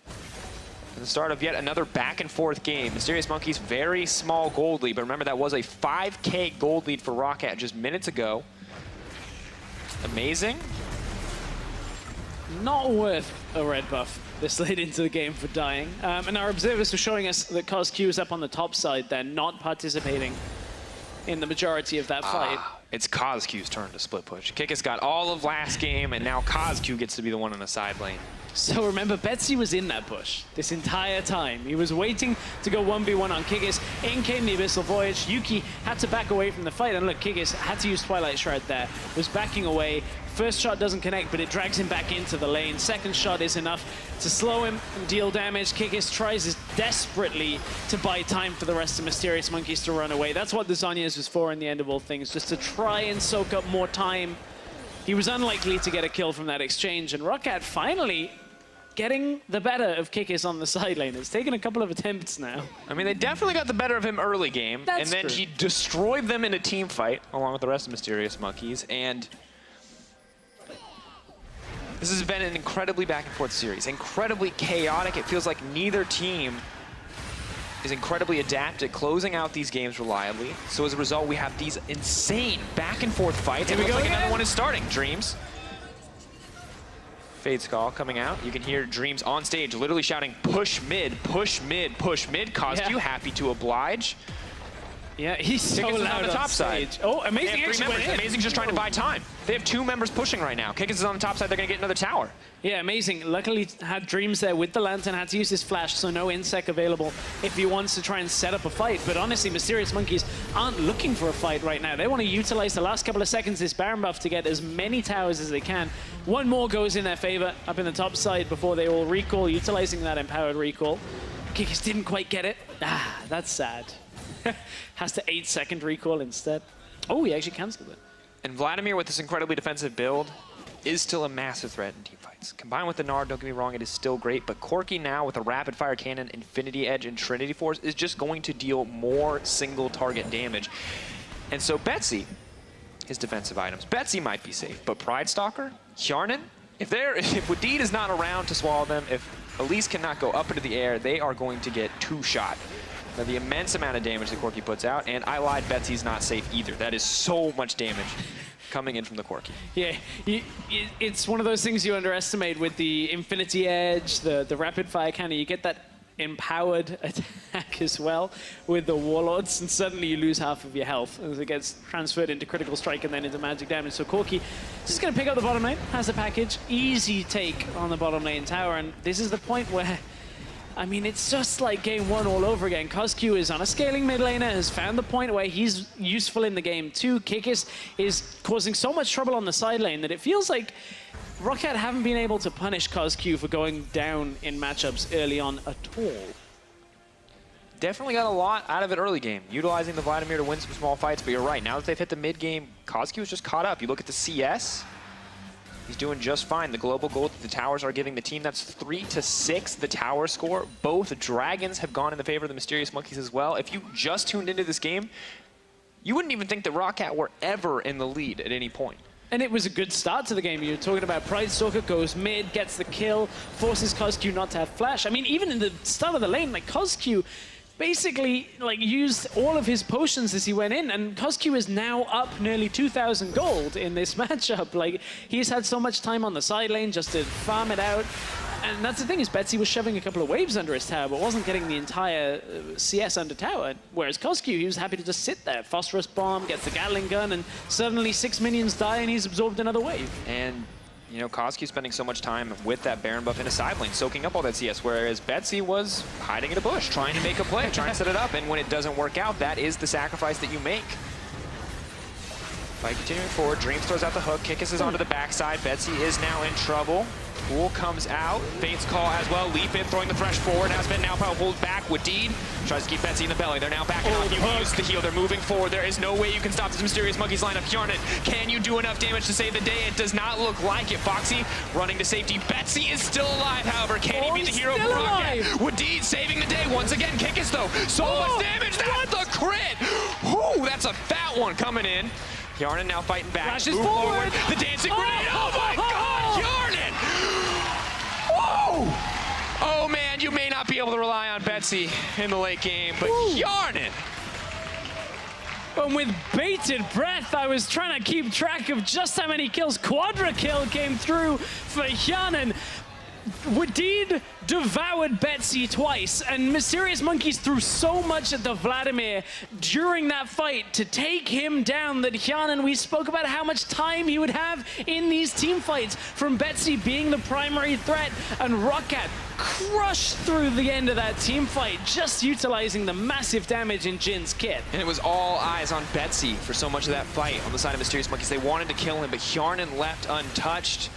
B: At the start of yet another back and forth game. Mysterious Monkey's very small gold lead, but remember that was a 5K gold lead for ROCCAT just minutes ago. Amazing.
A: Not worth a red buff this late into the game for dying. And our observers were showing us that CosQ is up on the top side there, not participating in the majority of that fight.
B: It's CosQ's turn to split push. Kikis got all of last game, and now CosQ gets to be the one in the side lane.
A: So remember, Betsy was in that push this entire time. He was waiting to go 1v1 on Kikis. In came the Abyssal Voyage. Yuki had to back away from the fight. And look, Kikis had to use Twilight Shroud there. Was backing away. First shot doesn't connect, but it drags him back into the lane. Second shot is enough to slow him and deal damage. Kikis tries desperately to buy time for the rest of Mysterious Monkeys to run away. That's what the Zhonya's was for in the end of all things, just to try and soak up more time. He was unlikely to get a kill from that exchange, and ROCCAT finally getting the better of Kikis on the side lane. It's taken a couple of attempts now.
B: I mean, they definitely got the better of him early game,
A: That's
B: and then
A: true.
B: he destroyed them in a team fight, along with the rest of Mysterious Monkeys, and this has been an incredibly back and forth series, incredibly chaotic. It feels like neither team is incredibly adept at closing out these games reliably. So as a result, we have these insane back and forth fights.
A: Here
B: It
A: we
B: looks
A: go
B: like
A: again.
B: another one is starting. Dreams. Fade Skull coming out. You can hear Dreams on stage literally shouting, push mid, push mid, push mid. CosQ
A: Yeah.
B: happy to oblige.
A: Yeah, he's so
B: Kikis is
A: loud
B: on the top side.
A: stage. Oh,
B: They
A: Amazing
B: have
A: actually
B: three
A: went
B: members.
A: in.
B: Amazing's just trying to buy time. They have 2 members pushing right now. Kikis is on the top side. They're going to get another tower.
A: Yeah, Amazing. Luckily had Dreams there with the Lantern, had to use his flash, so no insec available if he wants to try and set up a fight. But honestly, Mysterious Monkeys aren't looking for a fight right now. They want to utilize the last couple of seconds this Baron buff to get as many towers as they can. One more goes in their favor up in the top side before they all recall, utilizing that empowered recall. Kikis didn't quite get it. Ah, that's sad. Has to 8-second recall instead. Oh, he actually cancelled it.
B: And Vladimir, with this incredibly defensive build, is still a massive threat in team fights. Combined with the Nard, don't get me wrong, it is still great, but Corki now with a rapid fire cannon, Infinity Edge, and Trinity Force is just going to deal more single target damage. And so Betsy, his defensive items, Betsy might be safe, but Pride Stalker, Hjarnan, if Wadid is not around to swallow them, if Elise cannot go up into the air, they are going to get 2-shot. Now, the immense amount of damage that Corki puts out, and I lied, Betsy's not safe either. That is so much damage coming in from the Corki.
A: Yeah, it's one of those things you underestimate with the Infinity Edge, the rapid fire cannon. You get that empowered attack as well with the Warlords, and suddenly you lose half of your health as it gets transferred into critical strike and then into magic damage. So Corki just going to pick up the bottom lane, has the package, easy take on the bottom lane tower, and this is the point where, I mean, it's just like game 1 all over again. CosQ is on a scaling mid laner, has found the point where he's useful in the game too. Kikis is causing so much trouble on the side lane that it feels like ROCCAT haven't been able to punish CosQ for going down in matchups early on at all.
B: Definitely got a lot out of it early game, utilizing the Vladimir to win some small fights, but you're right. Now that they've hit the mid game, CosQ is just caught up. You look at the CS, He's doing just fine. The global gold that the towers are giving the team, that's 3-6, the tower score. Both dragons have gone in the favor of the Mysterious Monkeys as well. If you just tuned into this game, you wouldn't even think that ROCCAT were ever in the lead at any point.
A: And it was a good start to the game. You're talking about Pride Stalker goes mid, gets the kill, forces Cosq not to have flash. I mean, even in the start of the lane, like Cosq basically like used all of his potions as he went in, and Cosq is now up nearly 2,000 gold in this matchup. Like, he's had so much time on the side lane just to farm it out. And that's the thing, is Betsy was shoving a couple of waves under his tower, but wasn't getting the entire CS under tower. Whereas Cosq, he was happy to just sit there. Phosphorus bomb, gets the Gatling gun, and suddenly 6 minions die and he's absorbed another wave.
B: And you know, Cosq spending so much time with that Baron buff in a side lane, soaking up all that CS, whereas Betsy was hiding in a bush, trying to make a play, trying to set it up, and when it doesn't work out, that is the sacrifice that you make. By continuing forward, Dreams throws out the hook, Kikis is onto the backside, Betsy is now in trouble. Pool comes out, Fate's call as well, leap in, throwing the thresh forward, has been now pulled back. Wadid tries to keep Betsy in the belly, they're now backing off, you use the heal, they're moving forward, there is no way you can stop this Mysterious Monkeys lineup. Hjarnan, can you do enough damage to save the day? It does not look like it. Foxy running to safety, Betsy is still alive, however, can he be the hero for ROCCAT? Wadid saving the day once again, Kikis though, so much damage, that's the crit! Whoo, that's a fat one coming in. Hjarnan now fighting back,
A: flashes forward,
B: the dancing grenade, oh my god, Hjarnan! Whoa! Oh man, you may not be able to rely on Betsy in the late game, but Hjarnan!
A: And with bated breath, I was trying to keep track of just how many kills. Quadra kill came through for Hjarnan. Wadid devoured Betsy twice, and Mysterious Monkeys threw so much at the Vladimir during that fight to take him down that Hjarnan, we spoke about how much time he would have in these team fights from Betsy being the primary threat, and ROCCAT crushed through the end of that team fight, just utilizing the massive damage in Jin's kit.
B: And it was all eyes on Betsy for so much of that fight on the side of Mysterious Monkeys. They wanted to kill him, but Hjarnan left untouched.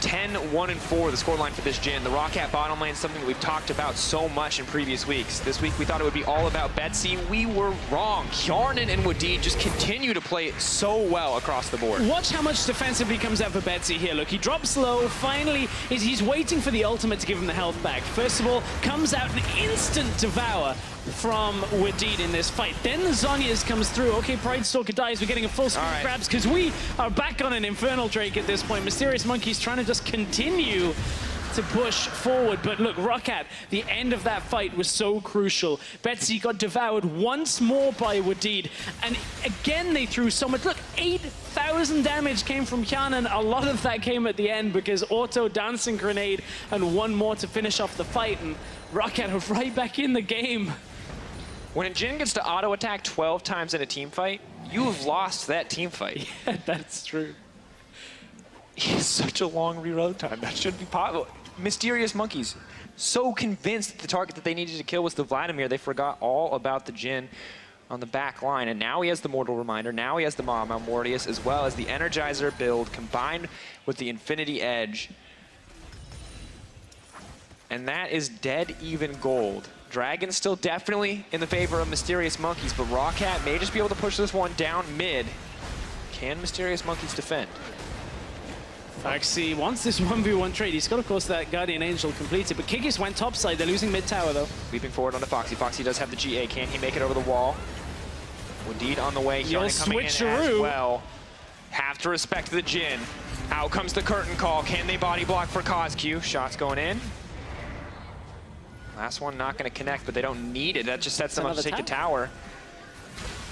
B: 10-1-4 the scoreline for this Jin. The ROCCAT bottom lane is something that we've talked about so much in previous weeks. This week we thought it would be all about Betsy. We were wrong. Hjarnan and Wadid just continue to play so well across the board.
A: Watch how much defensively comes out for Betsy here. Look, he drops low. Finally, he's waiting for the ultimate to give him the health back. First of all, comes out an instant devour from Wadid in this fight. Then the Zhonya's comes through. Okay, Pride Stalker dies. We're getting a full screen grabs because we are back on an Infernal Drake at this point. Mysterious Monkeys trying to just continue to push forward. But look, ROCCAT, the end of that fight was so crucial. Betsy got devoured once more by Wadid. And again, they threw so much. Look, 8,000 damage came from Hjarnan. A lot of that came at the end because auto dancing grenade and one more to finish off the fight. And ROCCAT are right back in the game.
B: When a Jin gets to auto attack 12 times in a team fight, you have lost that team fight.
A: Yeah, that's true.
B: It's such a long reload time. That shouldn't be possible. Mysterious Monkeys, so convinced that the target that they needed to kill was the Vladimir, they forgot all about the Jin on the back line. And now he has the Mortal Reminder, now he has the Mama Mortius, as well as the Energizer build combined with the Infinity Edge. And that is dead even gold. Dragon's still definitely in the favor of Mysterious Monkeys, but ROCCAT may just be able to push this one down mid. Can Mysterious Monkeys defend?
A: Foxy wants this 1v1 trade. He's got, of course, that Guardian Angel completed, but Kikis went topside. They're losing mid tower, though.
B: Leaping forward onto Foxy. Foxy does have the GA. Can he make it over the wall? Indeed on the way. Hjarnan coming in as well. Have to respect the Jin. Out comes the curtain call. Can they body block for Cosq? Shots going in. Last one not going to connect, but they don't need it. That just sets them up to take the tower.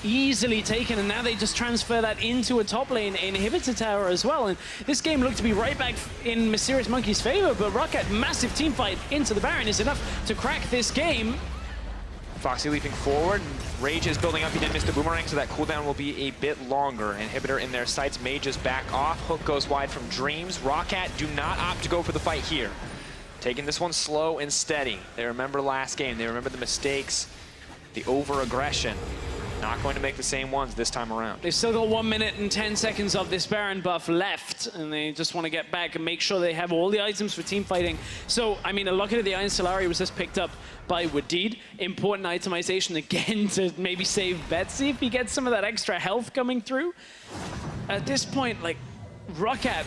A: Easily taken, and now they just transfer that into a top lane inhibitor tower as well. And this game looked to be right back in Mysterious Monkeys' favor, but ROCCAT, massive team fight into the Baron is enough to crack this game.
B: Foxy leaping forward. Rage is building up. He didn't miss the boomerang, so that cooldown will be a bit longer. Inhibitor in their sights may just back off. Hook goes wide from Dreams. ROCCAT do not opt to go for the fight here. Taking this one slow and steady. They remember last game. They remember the mistakes, the over-aggression. Not going to make the same ones this time around.
A: They've still got 1 minute and 10 seconds of this Baron buff left, and they just want to get back and make sure they have all the items for team fighting. So, I mean, a locket of the Iron Solari was just picked up by Wadid. Important itemization again to maybe save Betsy if he gets some of that extra health coming through. At this point, like, ROCCAT,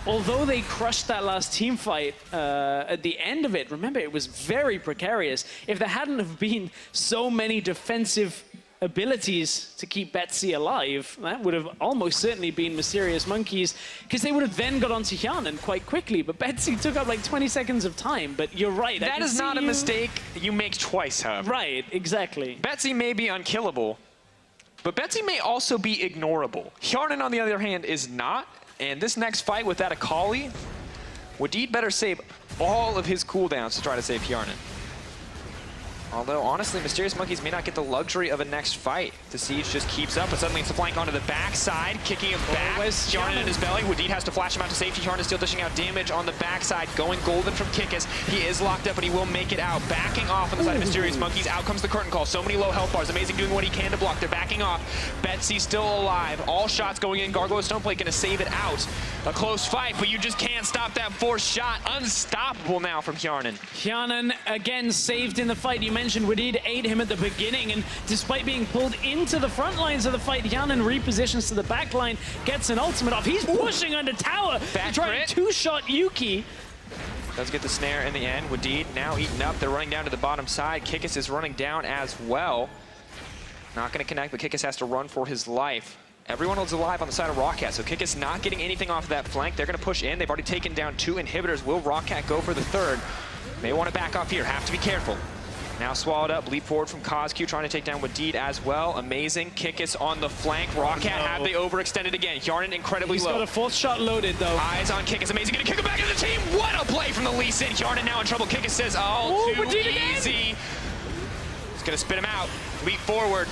A: although they crushed that last team fight at the end of it, remember, it was very precarious. If there hadn't have been so many defensive abilities to keep Betsy alive, that would have almost certainly been Mysterious Monkeys, because they would have then got onto Hyanan quite quickly. But Betsy took up like 20 seconds of time. But you're right.
B: That is not a mistake you make twice, however.
A: Right, exactly.
B: Betsy may be unkillable, but Betsy may also be ignorable. Hyanan, on the other hand, is not. And this next fight with that Akali, Wadid better save all of his cooldowns to try to save Hyanan. Although, honestly, Mysterious Monkeys may not get the luxury of a next fight. The siege just keeps up, but suddenly it's a flank onto the backside, kicking him back. Hyanan in his belly. Wadid has to flash him out to safety. Hyanan still dishing out damage on the backside, going golden from Kikis. He is locked up, but he will make it out. Backing off on the side of Mysterious Monkeys. Out comes the curtain call. So many low health bars. Amazing doing what he can to block. They're backing off. Betsy still alive. All shots going in. Gargoyle Stoneplate going to save it out. A close fight, but you just can't stop that forced shot. Unstoppable now from Hyanan.
A: Hyanan, again, saved in the fight. You mentioned Wadid ate him at the beginning, and despite being pulled into the front lines of the fight, Hyanan repositions to the back line, gets an ultimate off. He's pushing under tower to try to two-shot Yuki.
B: Does get the snare in the end. Wadid now eaten up. They're running down to the bottom side. Kikis is running down as well. Not going to connect, but Kikis has to run for his life. Everyone else alive on the side of ROCCAT, so Kikis not getting anything off of that flank. They're going to push in. They've already taken down 2 inhibitors. Will ROCCAT go for the 3rd? May want to back off here. Have to be careful. Now swallowed up. Leap forward from CosQ, trying to take down Wadid as well. Amazing. Kikis on the flank. ROCCAT have they overextended again. Hyanan incredibly low.
A: He's got a 4th shot loaded, though.
B: Eyes on Kikis. Amazing. Going to kick him back into the team. What a play from the Lee Sin. Hyanan now in trouble. Kikis says, oh, too easy. He's going to spit him out. Leap forward.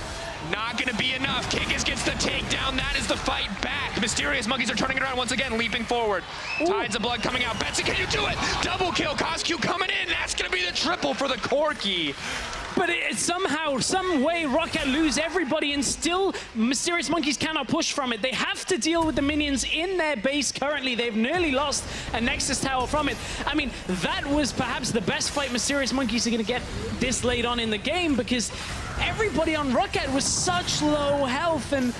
B: Not going to be enough. Kikis gets the takedown. That is the fight back. Mysterious Monkeys are turning it around once again, leaping forward. Tides of blood coming out. Betsy, can you do it? Double kill. CosQ coming in. That's going to be the triple for the Corki.
A: But somehow, some way, ROCCAT lose everybody, and still Mysterious Monkeys cannot push from it. They have to deal with the minions in their base currently. They've nearly lost a Nexus Tower from it. I mean, that was perhaps the best fight Mysterious Monkeys are going to get this late on in the game, because everybody on ROCCAT was such low health, and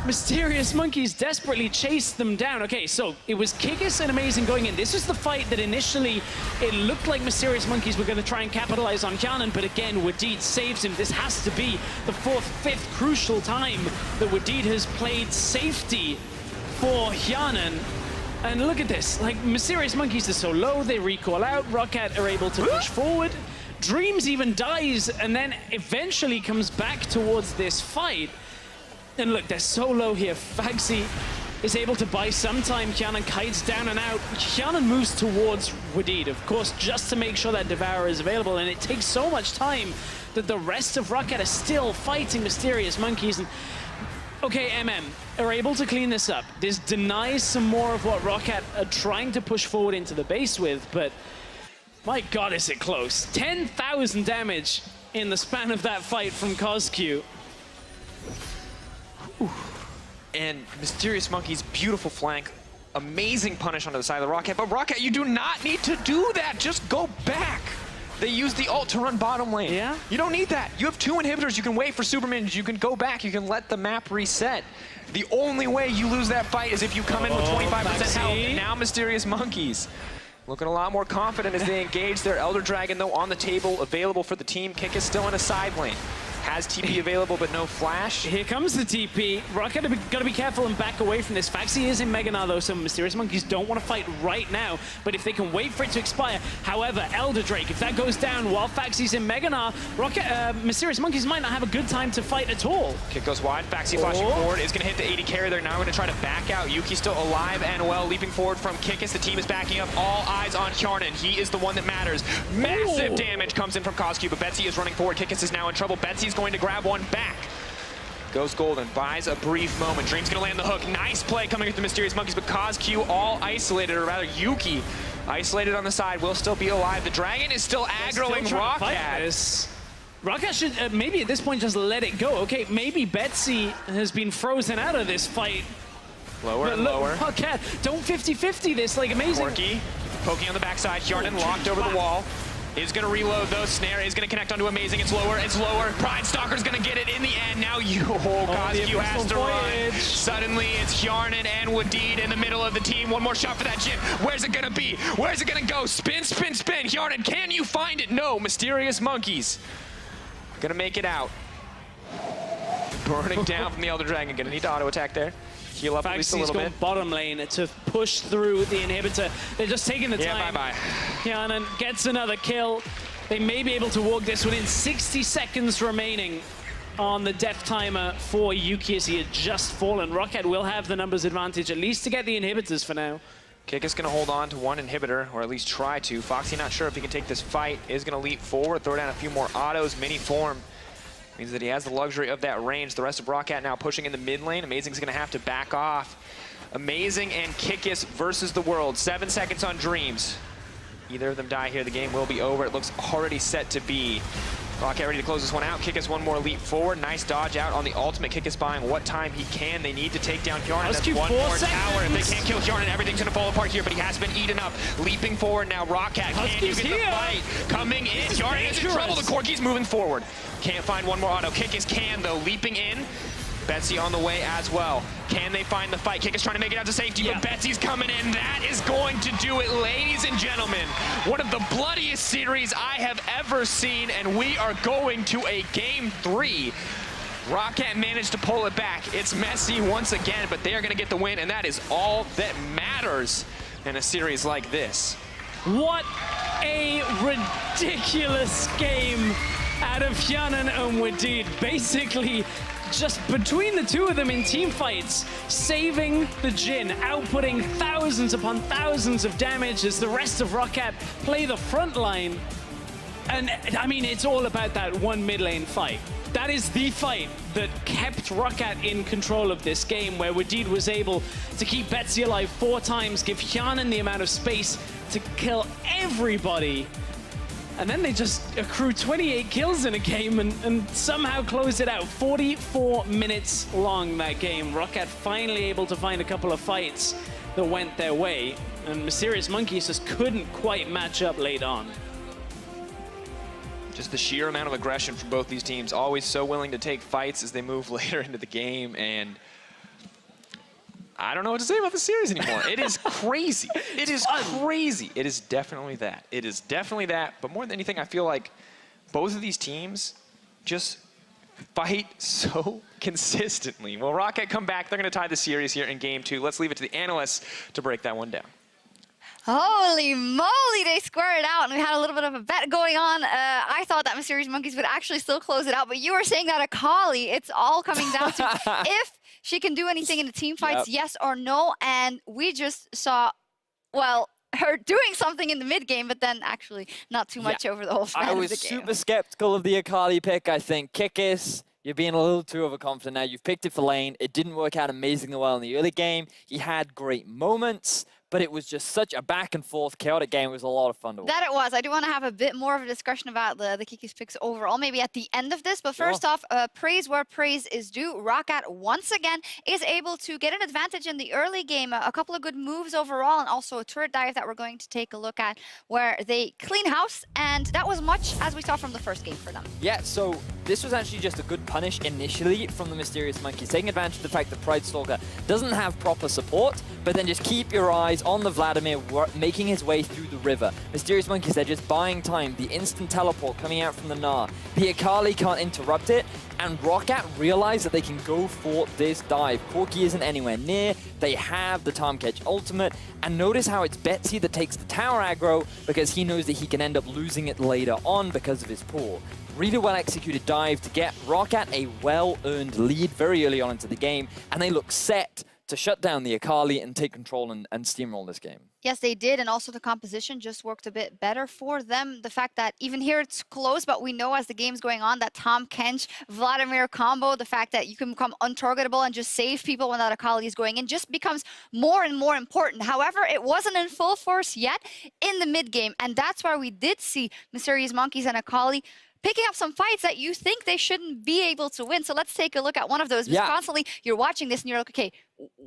A: Mysterious Monkeys desperately chased them down. Okay, so it was Kikis and Amazing going in. This was the fight that initially it looked like Mysterious Monkeys were going to try and capitalize on Hyanan, but again, Wadid saves him. This has to be the 4th, 5th crucial time that Wadid has played safety for Hyanan. And look at this, like, Mysterious Monkeys are so low, they recall out, ROCCAT are able to push forward. Dreams even dies and then eventually comes back towards this fight. And look, they're so low here. Fagsy is able to buy some time. Hyanan kites down and out. Hyanan moves towards Wadid, of course, just to make sure that Devourer is available. And it takes so much time that the rest of ROCCAT are still fighting Mysterious Monkeys. And okay, MM are able to clean this up. This denies some more of what ROCCAT are trying to push forward into the base with, but my God, is it close. 10,000 damage in the span of that fight from CosQ.
B: And Mysterious Monkeys, beautiful flank. Amazing punish onto the side of the ROCCAT. But ROCCAT, you do not need to do that. Just go back. They use the ult to run bottom lane.
A: Yeah?
B: You don't need that. You have 2 inhibitors. You can wait for Superminions. You can go back. You can let the map reset. The only way you lose that fight is if you come in with 25% health. And now Mysterious Monkeys looking a lot more confident as they engage their Elder Dragon, though, on the table, available for the team. Kick is still in a side lane. Has TP available, but no flash.
A: Here comes the TP. ROCCAT got to be careful and back away from this. Fagsy is in Mega now, though, so Mysterious Monkeys don't want to fight right now. But if they can wait for it to expire, however, Elder Drake, if that goes down while Fagsy's in Mega now, Mysterious Monkeys might not have a good time to fight at all.
B: Kick goes wide. Fagsy flashing forward is going to hit the 80 carry. They're now going to try to back out. Yuki's still alive and well, leaping forward from Kikis. The team is backing up. All eyes on Hyanan. He is the one that matters. Massive damage comes in from CosQ, but Betsy is running forward. Kikis is now in trouble. Betsy's going to grab one back. Goes golden, buys a brief moment. Dream's gonna land the hook. Nice play coming with the Mysterious Monkeys, but CosQ all isolated, or rather Yuki isolated on the side, will still be alive. The Dragon is still aggroing ROCCAT.
A: ROCCAT should maybe at this point just let it go. Okay, maybe Betsy has been frozen out of this fight.
B: Lower and lower.
A: ROCCAT, don't 50-50 this, like, amazing.
B: Corki poking on the backside. Hyanan locked over the wall. is going to reload though. Snare is going to connect onto Amazing. It's lower. It's lower. Pride Stalker's going to get it in the end. Now Koski has to run. Suddenly it's Hjarnan and Wadid in the middle of the team. One more shot for that Jin. Where's it going to be? Where's it going to go? Spin, spin, spin. Hjarnan, can you find it? No. Mysterious Monkeys going to make it out. Burning down from the Elder Dragon. Going to need to auto attack there. Heal up at least a little bit.
A: Bottom lane to push through the inhibitor. They're just taking the time.
B: Yeah, bye-bye.
A: Hjarnan gets another kill. They may be able to walk this within 60 seconds remaining on the death timer for Yuki as he had just fallen. ROCCAT will have the numbers advantage, at least to get the inhibitors for now.
B: Kick is going to hold on to one inhibitor, or at least try to. Foxy not sure if he can take this fight. Is going to leap forward, throw down a few more autos, mini form. Means that he has the luxury of that range. The rest of ROCCAT now pushing in the mid lane. Amazing's going to have to back off. Amazing and Kikis versus the world. 7 seconds on Dreams. Either of them die here, the game will be over. It looks already set to be. ROCCAT ready to close this one out. Kikis one more leap forward. Nice dodge out on the ultimate. Kikis buying what time he can. They need to take down Hjarnan. That's one more tower. If they can't kill Hjarnan, everything's going to fall apart here, but he has been eaten up. Leaping forward now, ROCCAT. Can you get the fight? Coming in. Hjarnan is in trouble. The Corki's moving forward. Can't find one more auto. Kikis can, though. Leaping in. Betsy on the way as well. Can they find the fight? Kick is trying to make it out to safety, but Betsy's coming in. That is going to do it, ladies and gentlemen. One of the bloodiest series I have ever seen, and we are going to a Game 3. ROCCAT managed to pull it back. It's messy once again, but they are going to get the win, and that is all that matters in a series like this.
A: What a ridiculous game out of Hjarnan and Wadid. Basically, just between the two of them in team fights, saving the Jin, outputting thousands upon thousands of damage as the rest of ROCCAT play the front line. And I mean, it's all about that one mid lane fight. That is the fight that kept ROCCAT in control of this game, where Wadid was able to keep Betsy alive 4 times, give Hjarnan the amount of space to kill everybody. And then they just accrue 28 kills in a game and somehow close it out. 44 minutes long, that game. ROCCAT finally able to find a couple of fights that went their way. And Mysterious Monkeys just couldn't quite match up late on.
B: Just the sheer amount of aggression from both these teams. Always so willing to take fights as they move later into the game. And I don't know what to say about the series anymore. It is crazy. It is crazy. It is definitely that. It is definitely that. But more than anything, I feel like both of these teams just fight so consistently. Will ROCCAT come back? They're going to tie the series here in Game 2. Let's leave it to the analysts to break that one down.
C: Holy moly, they squared it out, and we had a little bit of a bet going on. I thought that Mysterious Monkeys would actually still close it out, but you were saying that Akali, it's all coming down to if she can do anything in the team fights, yes or no, and we just saw, well, her doing something in the mid game, but then actually not too much over the whole span of the game.
D: I was super skeptical of the Akali pick. I think Kikis, you're being a little too overconfident now. You've picked it for lane. It didn't work out amazingly well in the early game. He had great moments, but it was just such a back and forth chaotic game. It was a lot of fun to watch.
C: That it was. I do want to have a bit more of a discussion about the Kiki's picks overall, maybe at the end of this. But first off, praise where praise is due. ROCCAT, once again, is able to get an advantage in the early game. A couple of good moves overall, and also a turret dive that we're going to take a look at, where they clean house, and that was much as we saw from the first game for them.
D: Yeah, so this was actually just a good punish initially from the Mysterious Monkeys, taking advantage of the fact that Pride Stalker doesn't have proper support, but then just keep your eyes on the Vladimir making his way through the river. Mysterious Monkeys, they're just buying time. The instant teleport coming out from the Gnar. The Akali can't interrupt it, and ROCCAT realize that they can go for this dive. Corki isn't anywhere near. They have the Tom Catch ultimate, and notice how it's Betsy that takes the tower aggro because he knows that he can end up losing it later on because of his pull. Really well executed dive to get ROCCAT a well-earned lead very early on into the game, and they look set to shut down the Akali and take control and steamroll this game.
C: Yes, they did, and also the composition just worked a bit better for them. The fact that even here it's close, but we know as the game's going on that Tom Kench, Vladimir combo, the fact that you can become untargetable and just save people when that Akali is going in just becomes more and more important. However, it wasn't in full force yet in the mid game, and that's why we did see Mysterious Monkeys and Akali picking up some fights that you think they shouldn't be able to win. So let's take a look at one of those. Because constantly you're watching this and you're like, okay,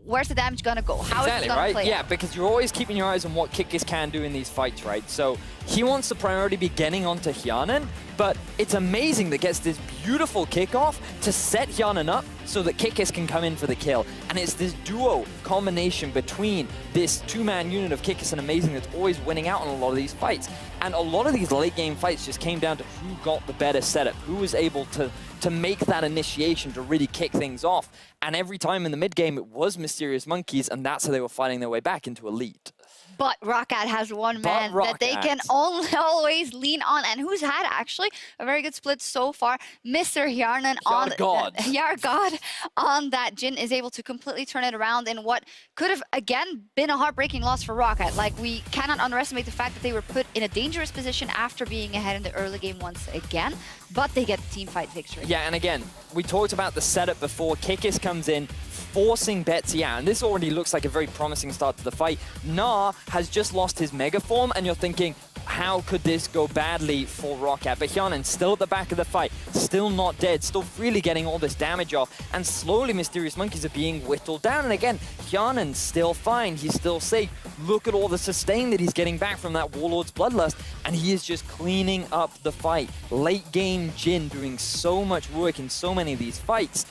C: where's the damage gonna go? How is it gonna play
D: Yeah,
C: out?
D: because you're always keeping your eyes on what Kikis can do in these fights, right? So he wants the priority be getting onto Hyanan, but it's amazing that gets this beautiful kickoff to set Hyanan up so that Kikis can come in for the kill. And it's this duo combination between this two-man unit of Kikis and Amazing that's always winning out on a lot of these fights. And a lot of these late game fights just came down to who got the better setup, who was able to make that initiation to really kick things off. And every time in the mid game, it was Mysterious Monkeys, and that's how they were fighting their way back into Elite.
C: But ROCCAT has one man that they can always lean on, and who's had actually a very good split so far. Mr. Hjarnan on Yargod on that Jhin is able to completely turn it around in what could have again been a heartbreaking loss for ROCCAT. Like, we cannot underestimate the fact that they were put in a dangerous position after being ahead in the early game once again, but they get the team fight victory.
D: Yeah, and again, we talked about the setup before. Kikis comes in, forcing Betsy out, and this already looks like a very promising start to the fight. Gnar has just lost his Mega Form, and you're thinking, how could this go badly for ROCCAT? But Hyanan's still at the back of the fight, still not dead, still freely getting all this damage off, and slowly Mysterious Monkeys are being whittled down. And again, Hyanan's still fine, he's still safe. Look at all the sustain that he's getting back from that Warlord's Bloodlust, and he is just cleaning up the fight. Late game Jhin doing so much work in so many of these fights,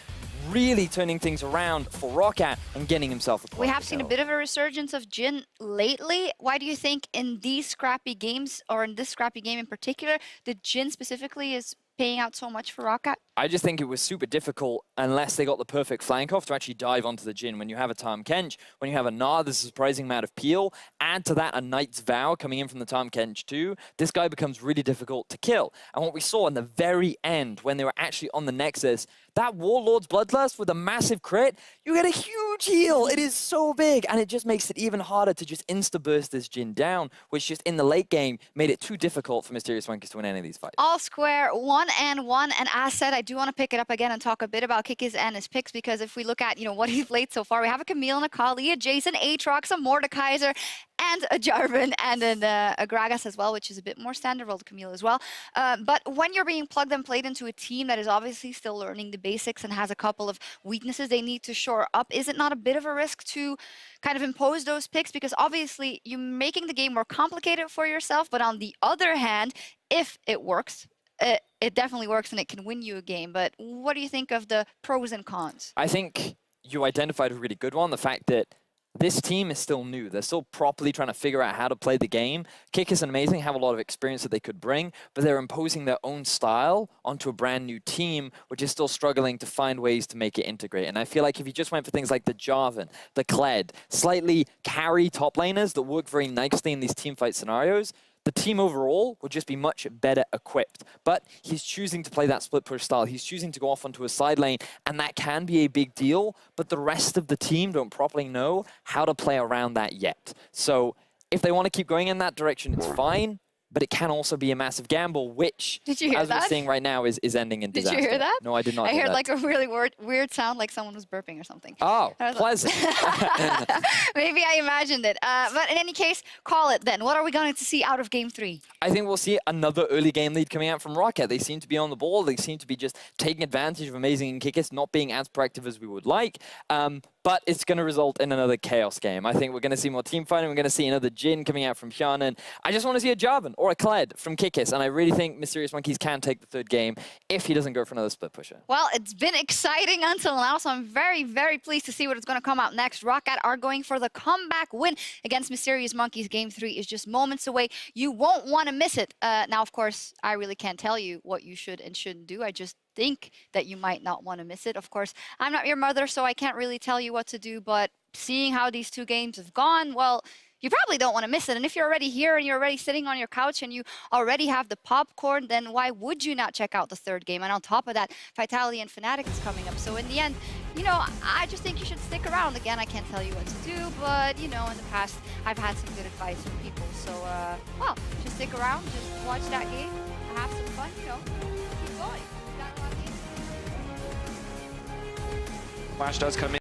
D: really turning things around for ROCCAT and getting himself a point.
C: We have seen a bit of a resurgence of Jhin lately. Why do you think in these scrappy games, or in this scrappy game in particular, that Jhin specifically is paying out so much for ROCCAT?
D: I just think it was super difficult unless they got the perfect flank off to actually dive onto the Jhin. When you have a Tahm Kench, when you have a Gnar, there's a surprising amount of peel. Add to that a Knight's Vow coming in from the Tahm Kench too. This guy becomes really difficult to kill. And what we saw in the very end, when they were actually on the Nexus, that Warlord's Bloodlust with a massive crit, you get a huge heal. It is so big, and it just makes it even harder to just insta-burst this Jhin down, which just in the late game made it too difficult for Mysterious Monkeys to win any of these fights.
C: All square, 1-1, and as said, I do want to pick it up again and talk a bit about Kikis and his picks, because if we look at, what he's played so far, we have a Camille and a Kali, a Jason, Aatrox, a Mordekaiser, and a Jarvan, and then a Gragas as well, which is a bit more standard, well, the Camille as well. But when you're being plugged and played into a team that is obviously still learning the basics and has a couple of weaknesses they need to shore up, is it not a bit of a risk to kind of impose those picks? Because obviously you're making the game more complicated for yourself, but on the other hand, if it works, it definitely works and it can win you a game. But what do you think of the pros and cons?
D: I think you identified a really good one, the fact that this team is still new. They're still properly trying to figure out how to play the game. Kikis and Amazing have a lot of experience that they could bring, but they're imposing their own style onto a brand new team, which is still struggling to find ways to make it integrate. And I feel like if you just went for things like the Jarvan, the Kled, slightly carry top laners that work very nicely in these team fight scenarios, the team overall would just be much better equipped. But he's choosing to play that split push style. He's choosing to go off onto a side lane, and that can be a big deal, but the rest of the team don't properly know how to play around that yet. So if they want to keep going in that direction, it's fine, but it can also be a massive gamble, which,
C: Did you hear
D: as
C: that?
D: we're seeing right now, is ending in disaster.
C: Did you hear that?
D: No, I did not
C: I
D: hear
C: heard
D: that.
C: like a really weird sound, like someone was burping or something.
D: Oh,
C: I was
D: pleasant.
C: Maybe I imagined it. But in any case, call it then. What are we going to see out of Game 3?
D: I think we'll see another early game lead coming out from ROCCAT. They seem to be on the ball. They seem to be just taking advantage of Amazing and Kikis not being as proactive as we would like. But it's going to result in another chaos game. I think we're going to see more team fighting. We're going to see another Jhin coming out from Hjarnan. I just want to see a Jarvan or a Kled from Kikis. And I really think Mysterious Monkeys can take the third game if he doesn't go for another split pusher.
C: Well, it's been exciting until now, so I'm very, very pleased to see what is going to come out next. ROCCAT are going for the comeback win against Mysterious Monkeys. Game 3 is just moments away. You won't want to miss it. Now, of course, I really can't tell you what you should and shouldn't do. I just think that you might not want to miss it. Of course, I'm not your mother, so I can't really tell you what to do, but seeing how these two games have gone, well, you probably don't want to miss it. And if you're already here and you're already sitting on your couch and you already have the popcorn, then why would you not check out the third game? And on top of that, Vitality and Fnatic is coming up. So in the end, I just think you should stick around. Again, I can't tell you what to do, but, in the past, I've had some good advice from people. So, well, just stick around, just watch that game, have some fun, keep going. We've got a lot of games.
B: Flash does come in.